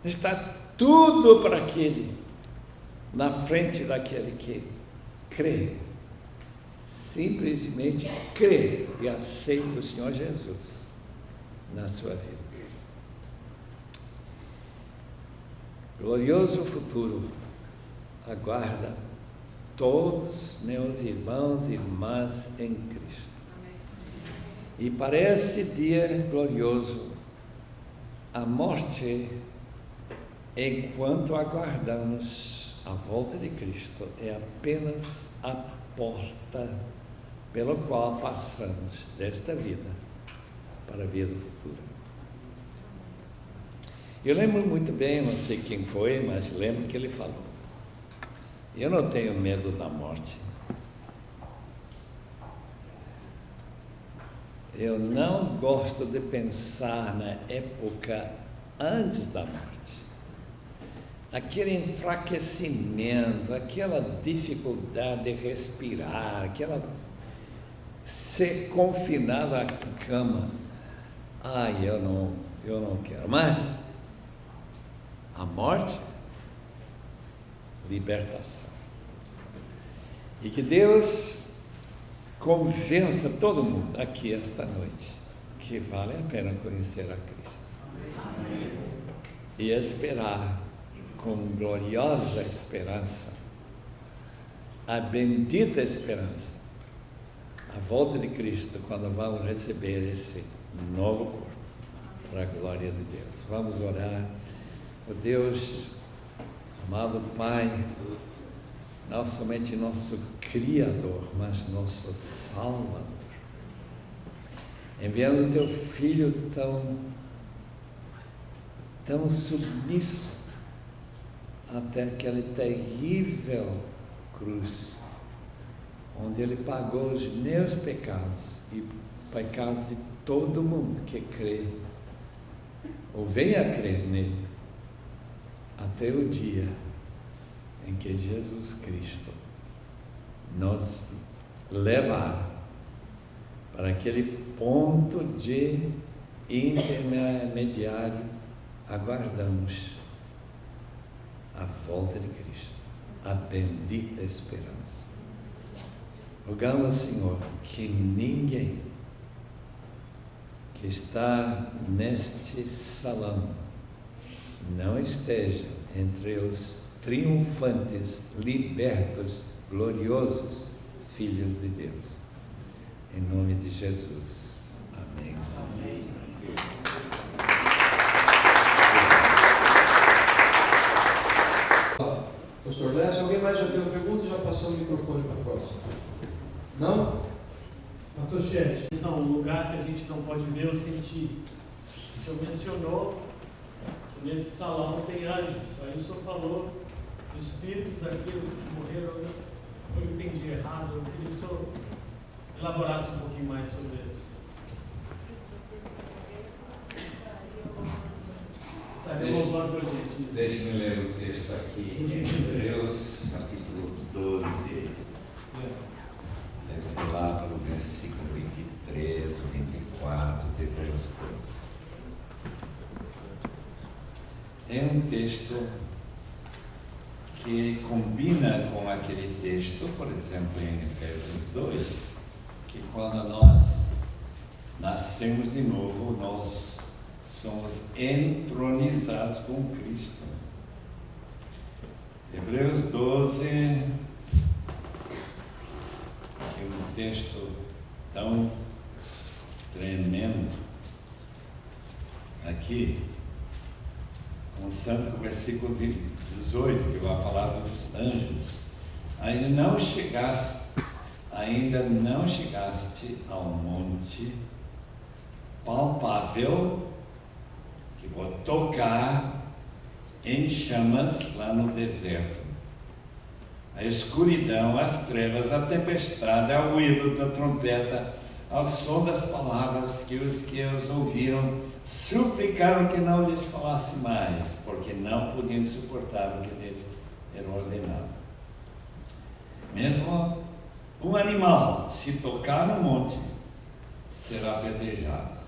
Está tudo para aquele, na frente daquele que crê, simplesmente crê e aceita o Senhor Jesus na sua vida. Glorioso futuro aguarda todos meus irmãos e irmãs em Cristo. E para esse dia glorioso, a morte, enquanto aguardamos a volta de Cristo, é apenas a porta pela qual passamos desta vida para a vida futura. Eu lembro muito bem, não sei quem foi, mas lembro que ele falou: eu não tenho medo da morte. Eu não gosto de pensar na época antes da morte. Aquele enfraquecimento, aquela dificuldade de respirar, aquela ser confinado à cama. Ai, eu não quero. Mas a morte, libertação. E que Deus convença todo mundo aqui esta noite que vale a pena conhecer a Cristo. Amém. E esperar com gloriosa esperança a bendita esperança, a volta de Cristo, quando vamos receber esse novo corpo para a glória de Deus. Vamos orar. Oh Deus, amado Pai, não somente nosso Criador, mas nosso Salvador, enviando o Teu Filho tão submisso até aquela terrível cruz, onde Ele pagou os meus pecados e pecados de todo mundo que crê ou venha a crer nele, até o dia em que Jesus Cristo nos levar para aquele ponto de intermediário. Aguardamos a volta de Cristo, a bendita esperança. Rogamos, Senhor, que ninguém que está neste salão não esteja entre os triunfantes, libertos, gloriosos filhos de Deus. Em nome de Jesus. Amém. Amém. Pastor Lécio, alguém mais já tem uma pergunta? Já passou o microfone para a próxima. Não? Pastor Chet, esse é um lugar que a gente não pode ver ou sentir. O senhor mencionou que nesse salão tem anjos. Aí o senhor falou do espírito daqueles que morreram. Eu entendi errado. Eu queria que o senhor elaborasse um pouquinho mais sobre isso. Estaria louvando com a gente. Deixe-me ler o texto aqui, em Hebreus, capítulo 12. deve ser lá pelo versículo 23, 24 de Hebreus 12. É um texto que combina com aquele texto, por exemplo, em Efésios 2, que quando nós nascemos de novo, nós somos entronizados com Cristo. Hebreus 12, que é um texto tão tremendo, aqui, começando com o versículo 18, que vai falar dos anjos. Ainda não chegaste ao monte palpável, que vou tocar em chamas lá no deserto. A escuridão, as trevas, a tempestade, ao ruído da trompeta, ao som das palavras que os ouviram suplicaram que não lhes falasse mais, porque não podiam suportar o que lhes era ordenado. Mesmo um animal, se tocar no monte, será apedrejado.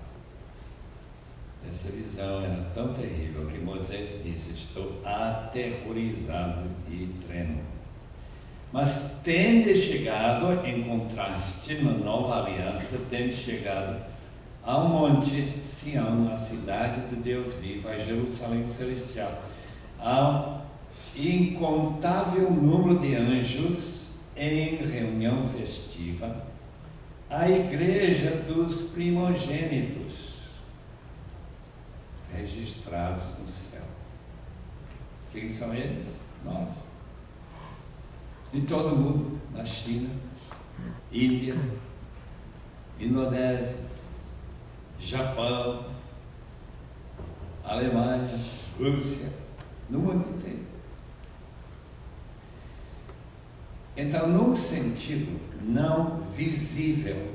Essa visão era tão terrível que Moisés disse: estou aterrorizado e tremo. Mas tende chegado, em contraste, na nova aliança, tende chegado ao monte Sião, a cidade de Deus vivo, a Jerusalém celestial, ao incontável número de anjos em reunião festiva, a igreja dos primogênitos, registrados no céu. Quem são eles? Nós. De todo mundo, na China, Índia, Indonésia, Japão, Alemanha, Rússia, no mundo inteiro. Então, num sentido não visível,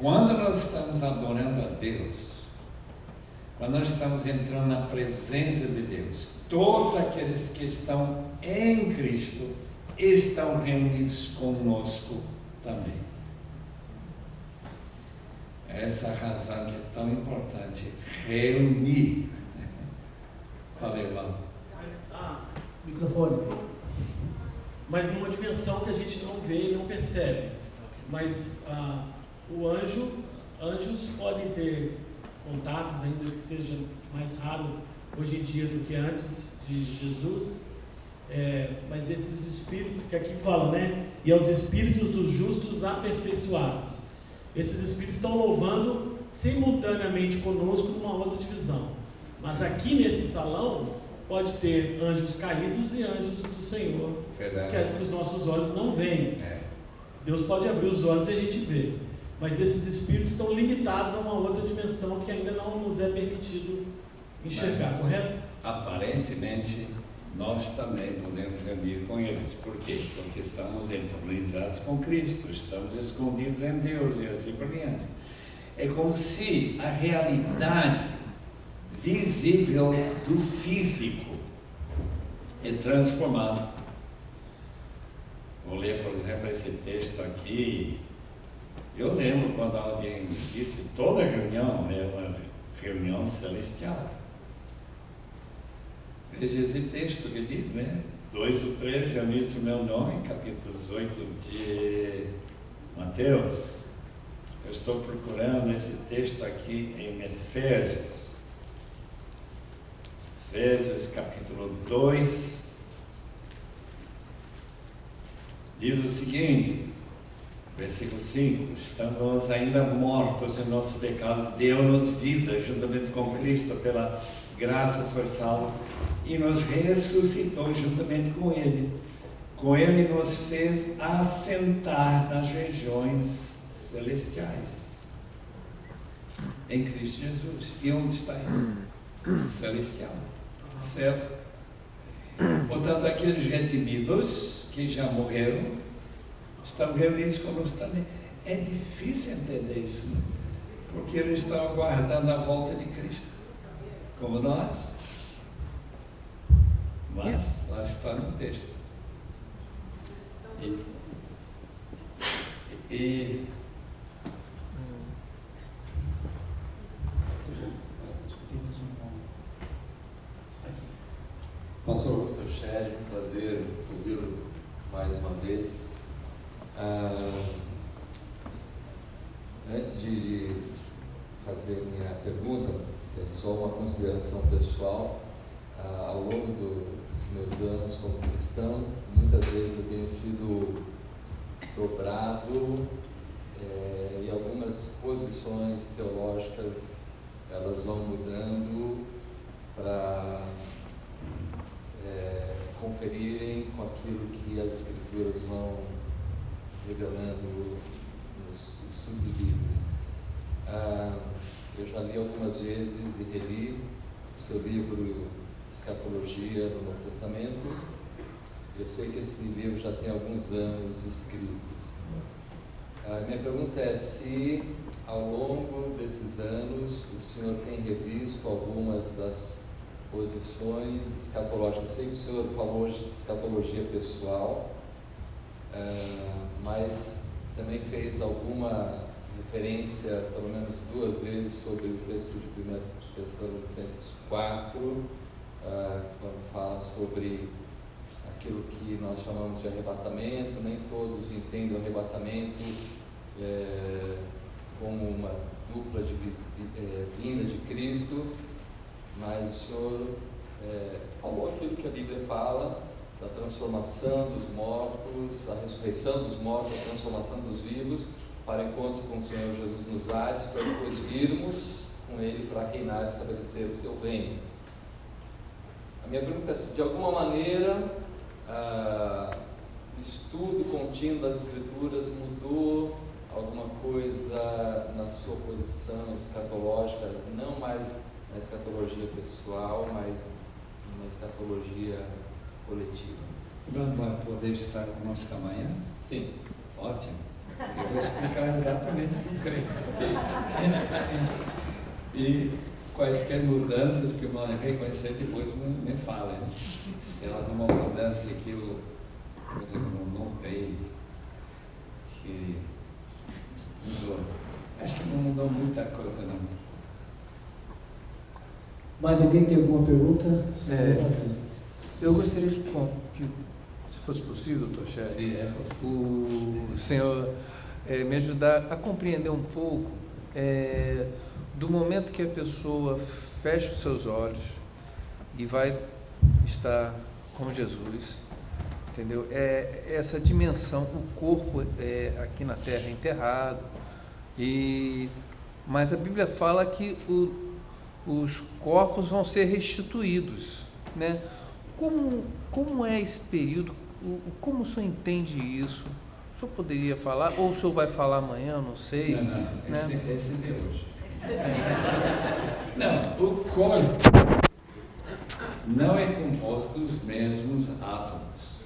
quando nós estamos adorando a Deus, quando nós estamos entrando na presença de Deus, todos aqueles que estão em Cristo estão reunidos conosco também. Essa é a razão que é tão importante, reunir. Falei lá. Microfone. Mas numa dimensão que a gente não vê e não percebe. Mas anjos podem ter contatos, ainda que seja mais raro hoje em dia do que antes de Jesus, mas esses espíritos, que aqui fala, né? E aos espíritos dos justos aperfeiçoados. Esses espíritos estão louvando simultaneamente conosco numa outra divisão. Mas aqui nesse salão pode ter anjos caídos e anjos do Senhor, que os nossos olhos não veem. Deus pode abrir os olhos e a gente vê. Mas esses espíritos estão limitados a uma outra dimensão que ainda não nos é permitido enxergar, correto? Aparentemente, nós também podemos reunir com eles. Por quê? Porque estamos entronizados com Cristo, estamos escondidos em Deus e assim por diante. É como se a realidade visível do físico é transformada. Vou ler, por exemplo, esse texto aqui. Eu lembro quando alguém disse: toda reunião é uma reunião celestial. Veja esse texto que diz, né? 2 ou 3 reunidos em meu nome, capítulo 18 de Mateus. Eu estou procurando esse texto aqui em Efésios. Efésios capítulo 2. Diz o seguinte, versículo 5: estamos ainda mortos em nossos pecados, deu-nos vida juntamente com Cristo, pela graça sois salvos, e nos ressuscitou juntamente com Ele. Com Ele nos fez assentar nas regiões celestiais, em Cristo Jesus. E onde está Ele? Celestial, céu. Portanto, aqueles redimidos que já morreram estão reunidos conosco também. É difícil entender isso, né? Porque eles estão aguardando a volta de Cristo, como nós. Mas lá está no texto. E Pastor Sherry, prazer ouvi-lo mais uma vez. Antes de fazer minha pergunta, é só uma consideração pessoal. Ao longo dos meus anos como cristão, muitas vezes eu tenho sido dobrado e algumas posições teológicas elas vão mudando para conferirem com aquilo que as Escrituras vão revelando nos estudos bíblicos. Eu já li algumas vezes e reli o seu livro Escatologia no Novo Testamento. Eu sei que esse livro já tem alguns anos escritos. Minha pergunta é se ao longo desses anos o senhor tem revisto algumas das posições escatológicas. Eu sei que o senhor falou hoje de escatologia pessoal, mas também fez alguma referência, pelo menos 2 vezes, sobre o texto de 1 Tessalonicenses 4, quando fala sobre aquilo que nós chamamos de arrebatamento. Nem todos entendem o arrebatamento como uma dupla de vinda de Cristo, mas o Senhor falou aquilo que a Bíblia fala, da transformação dos mortos, a ressurreição dos mortos, a transformação dos vivos, para encontro com o Senhor Jesus nos ares, para depois virmos com Ele para reinar e estabelecer o seu reino. A minha pergunta é se de alguma maneira o estudo contínuo das Escrituras mudou alguma coisa na sua posição escatológica, não mais na escatologia pessoal, mas numa escatologia coletiva. vai poder estar conosco amanhã? Sim. Ótimo. Eu vou explicar exatamente o que eu creio. E quaisquer mudanças que o irmão reconhecer, depois me fala. Né? Se ela numa mudança que eu, por exemplo, não notei que mudou. Acho que não mudou muita coisa, não. Mais alguém tem alguma pergunta? Eu gostaria de que, se fosse possível, Dr. Sherry, Sim, é possível. o senhor me ajudar a compreender um pouco do momento que a pessoa fecha os seus olhos e vai estar com Jesus, entendeu? Essa dimensão, o corpo aqui na terra é enterrado, mas a Bíblia fala que os corpos vão ser restituídos, né? Como é esse período? Como o senhor entende isso? O senhor poderia falar? Ou o senhor vai falar amanhã? Não sei. Não, né? esse de hoje. Não, o corpo não é composto dos mesmos átomos.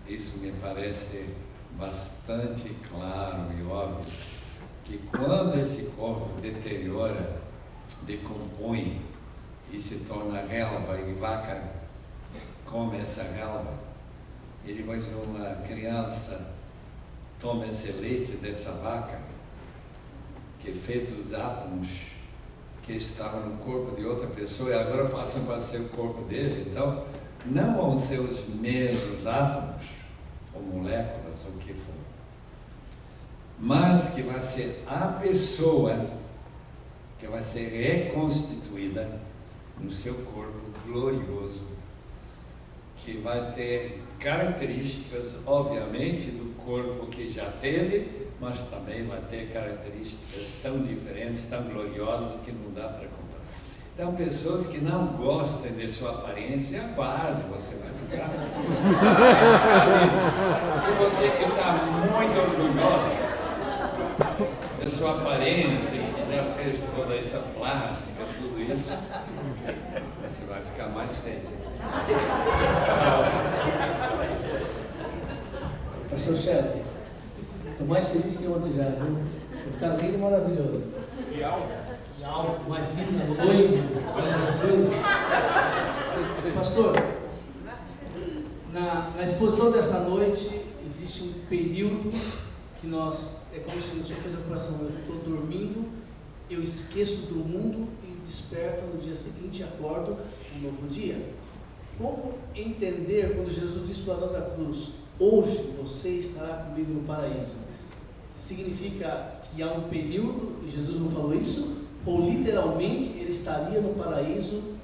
Isso me parece bastante claro e óbvio, que quando esse corpo deteriora, decompõe e se torna relva, e vaca come essa relva, e depois uma criança toma esse leite dessa vaca, que é feito dos átomos que estavam no corpo de outra pessoa e agora passam para ser o corpo dele. Então, não vão ser os mesmos átomos, ou moléculas, ou o que for, mas que vai ser a pessoa que vai ser reconstituída no seu corpo glorioso, que vai ter características, obviamente, do corpo que já teve, mas também vai ter características tão diferentes, tão gloriosas, que não dá para comparar. Então, pessoas que não gostam de sua aparência, aguardem, você vai ficar. E você que está muito orgulhoso da sua aparência, que já fez toda essa plástica, tudo isso, você vai ficar mais feio. Pastor César, estou mais feliz que ontem já, viu? Vou ficar lindo e maravilhoso. E alto. E alto, imagina, loiro, olhos azuis. Pastor, na exposição desta noite, existe um período que nós, é como se o Senhor fez a comparação, eu estou dormindo, eu esqueço do mundo e desperto no dia seguinte, acordo um novo dia. Como entender quando Jesus diz para o ladrão da cruz, hoje você estará comigo no paraíso? Significa que há um período, e Jesus não falou isso, ou literalmente ele estaria no paraíso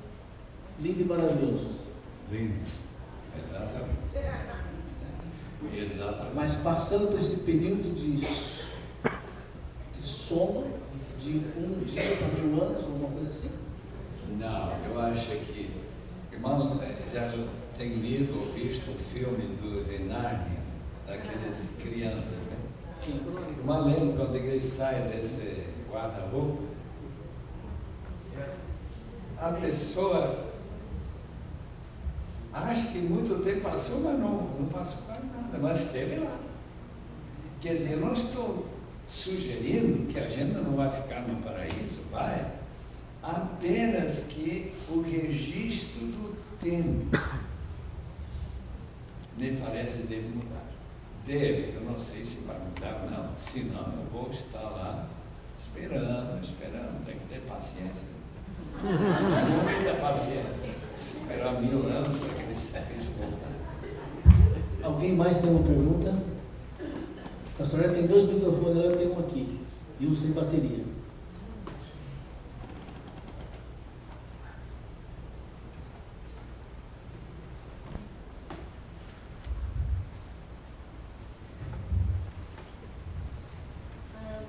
lindo e maravilhoso? Lindo. Exatamente. Exatamente. Mas passando por esse período de sono, de um dia para 1000 anos, alguma coisa assim? Não, eu acho que, irmão, já tem lido ou visto o filme de Nárnia, daquelas crianças, né? Sim. Irmão, lembra quando ele sai desse guarda-roupa? A pessoa acha que muito tempo passou, mas não passou quase nada, mas esteve lá. Quer dizer, eu não estou sugerindo que a gente não vai ficar no paraíso, vai, apenas que o registro do tempo me parece deve mudar. Deve, eu não sei se vai mudar ou não, senão eu vou estar lá esperando, tem que ter paciência. Muita paciência. Esperar 1000 anos para que ele seja voltar. Alguém mais tem uma pergunta? Pastor, tem 2 microfones, eu tenho um aqui e um sem bateria.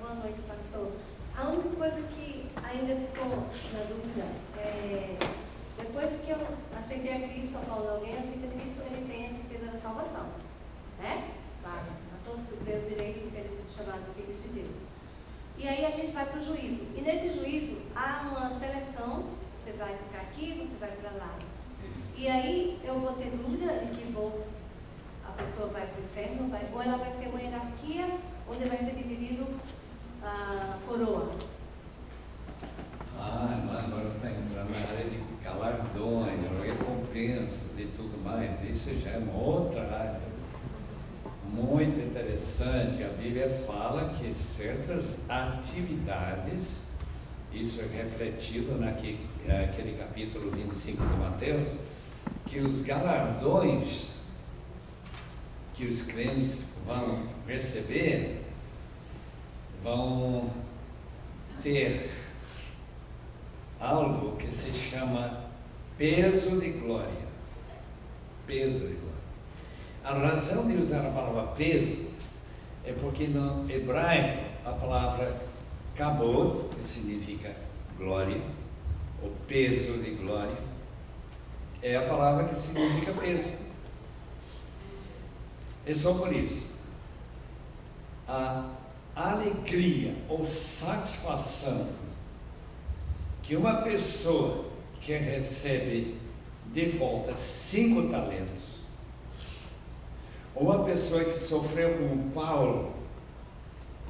Boa noite, pastor. A única coisa que ainda ficou na dúvida é, depois que eu aceitei a Cristo, quando alguém aceita a Cristo, ele tem a certeza da salvação, né? A todos se deu o direito de serem chamados filhos de Deus. E aí a gente vai para o juízo. E nesse juízo há uma seleção, você vai ficar aqui, você vai para lá. E aí eu vou ter dúvida de que a pessoa vai para o inferno, ou ela vai ser uma hierarquia, onde vai ser dividido a coroa. Agora está entrando na área de galardões, recompensas e tudo mais. Isso já é uma outra área muito interessante. A Bíblia fala que certas atividades, isso é refletido naquele capítulo 25 de Mateus, que os galardões que os crentes vão receber vão ter algo que se chama peso de glória. Peso de glória. A razão de usar a palavra peso é porque no hebraico a palavra kabod, que significa glória, ou peso de glória, é a palavra que significa peso. É só por isso. A alegria ou satisfação que uma pessoa que recebe de volta 5 talentos, ou uma pessoa que sofreu como Paulo,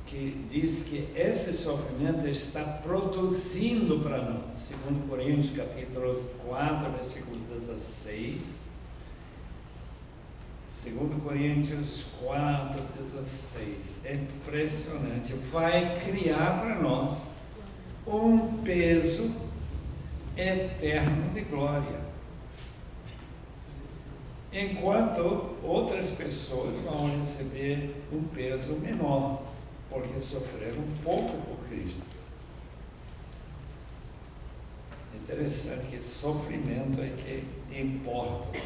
que diz que esse sofrimento está produzindo para nós, 2 Coríntios capítulo 4, versículo 16, 2 Coríntios 4, 16, é impressionante, vai criar para nós um peso eterno de glória, enquanto outras pessoas vão receber um peso menor, porque sofreram um pouco por Cristo. Interessante que sofrimento é que importa.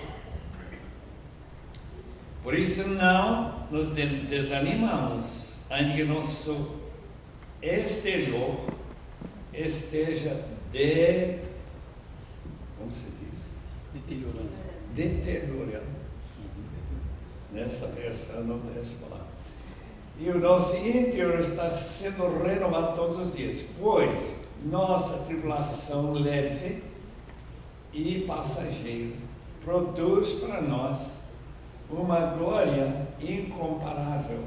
Por isso não nos desanimamos, ainda que nosso exterior esteja como se diz? Deteriorando. Nessa versão não tem essa palavra. E o nosso interior está sendo renovado todos os dias, pois nossa tribulação leve e passageira produz para nós uma glória incomparável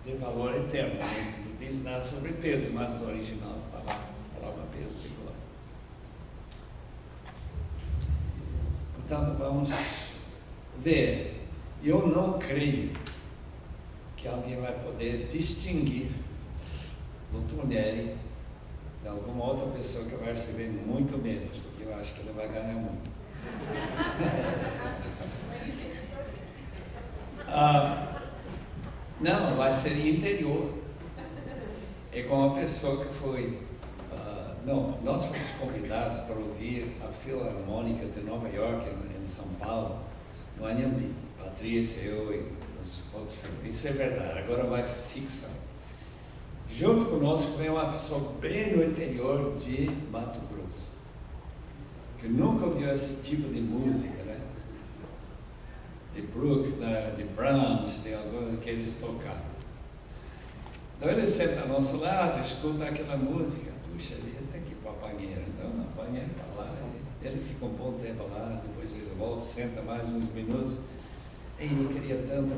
de valor eterno. Não diz nada sobre peso, mas no original está lá a palavra peso de glória. Portanto, vamos ver. Eu não creio que alguém vai poder distinguir no Tornieri de alguma outra pessoa que vai receber muito menos, porque eu acho que ele vai ganhar muito. Não, vai ser interior. É com uma pessoa que foi... não, nós fomos convidados para ouvir a Filarmônica de Nova York, em São Paulo, no Anhembi. Patrícia, eu e os outros. Isso é verdade, agora vai ficção. Junto conosco vem uma pessoa bem no interior de Mato Grosso, que nunca ouviu esse tipo de música, né? De Bruckner, de Brahms, de alguma que eles tocavam. Então ele senta ao nosso lado, escuta aquela música. Puxa, ele tem que ir para a banheira. Então, na banheira para lá, ele fica um bom tempo lá, depois ele volta, senta mais uns minutos. E eu queria tanto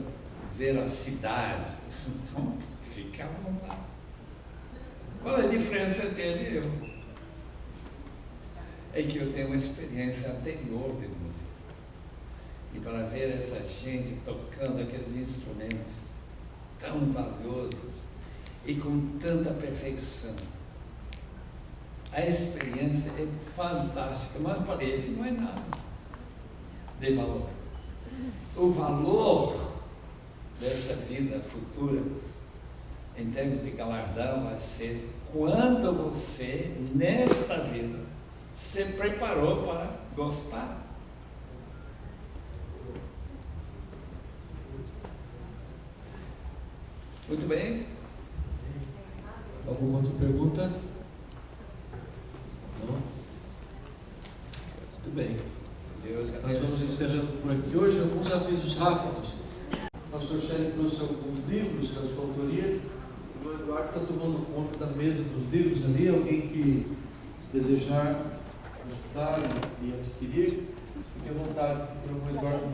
ver a cidade. Então, fica à vontade. Qual é a diferença entre ele e eu? É que eu tenho uma experiência anterior de música. E para ver essa gente tocando aqueles instrumentos tão valiosos e com tanta perfeição, a experiência é fantástica, mas para ele não é nada de valor. O valor dessa vida futura, em termos de galardão, vai ser quanto você, nesta vida, se preparou para gostar. Muito bem. Alguma outra pergunta? Não? Muito bem. Deus Nós vamos encerrando por aqui hoje. Alguns avisos rápidos. O pastor Shelley trouxe alguns livros da sua autoria. O Eduardo está tomando conta da mesa dos livros ali. Alguém que desejar consultar e adquirir, fique à vontade. O Eduardo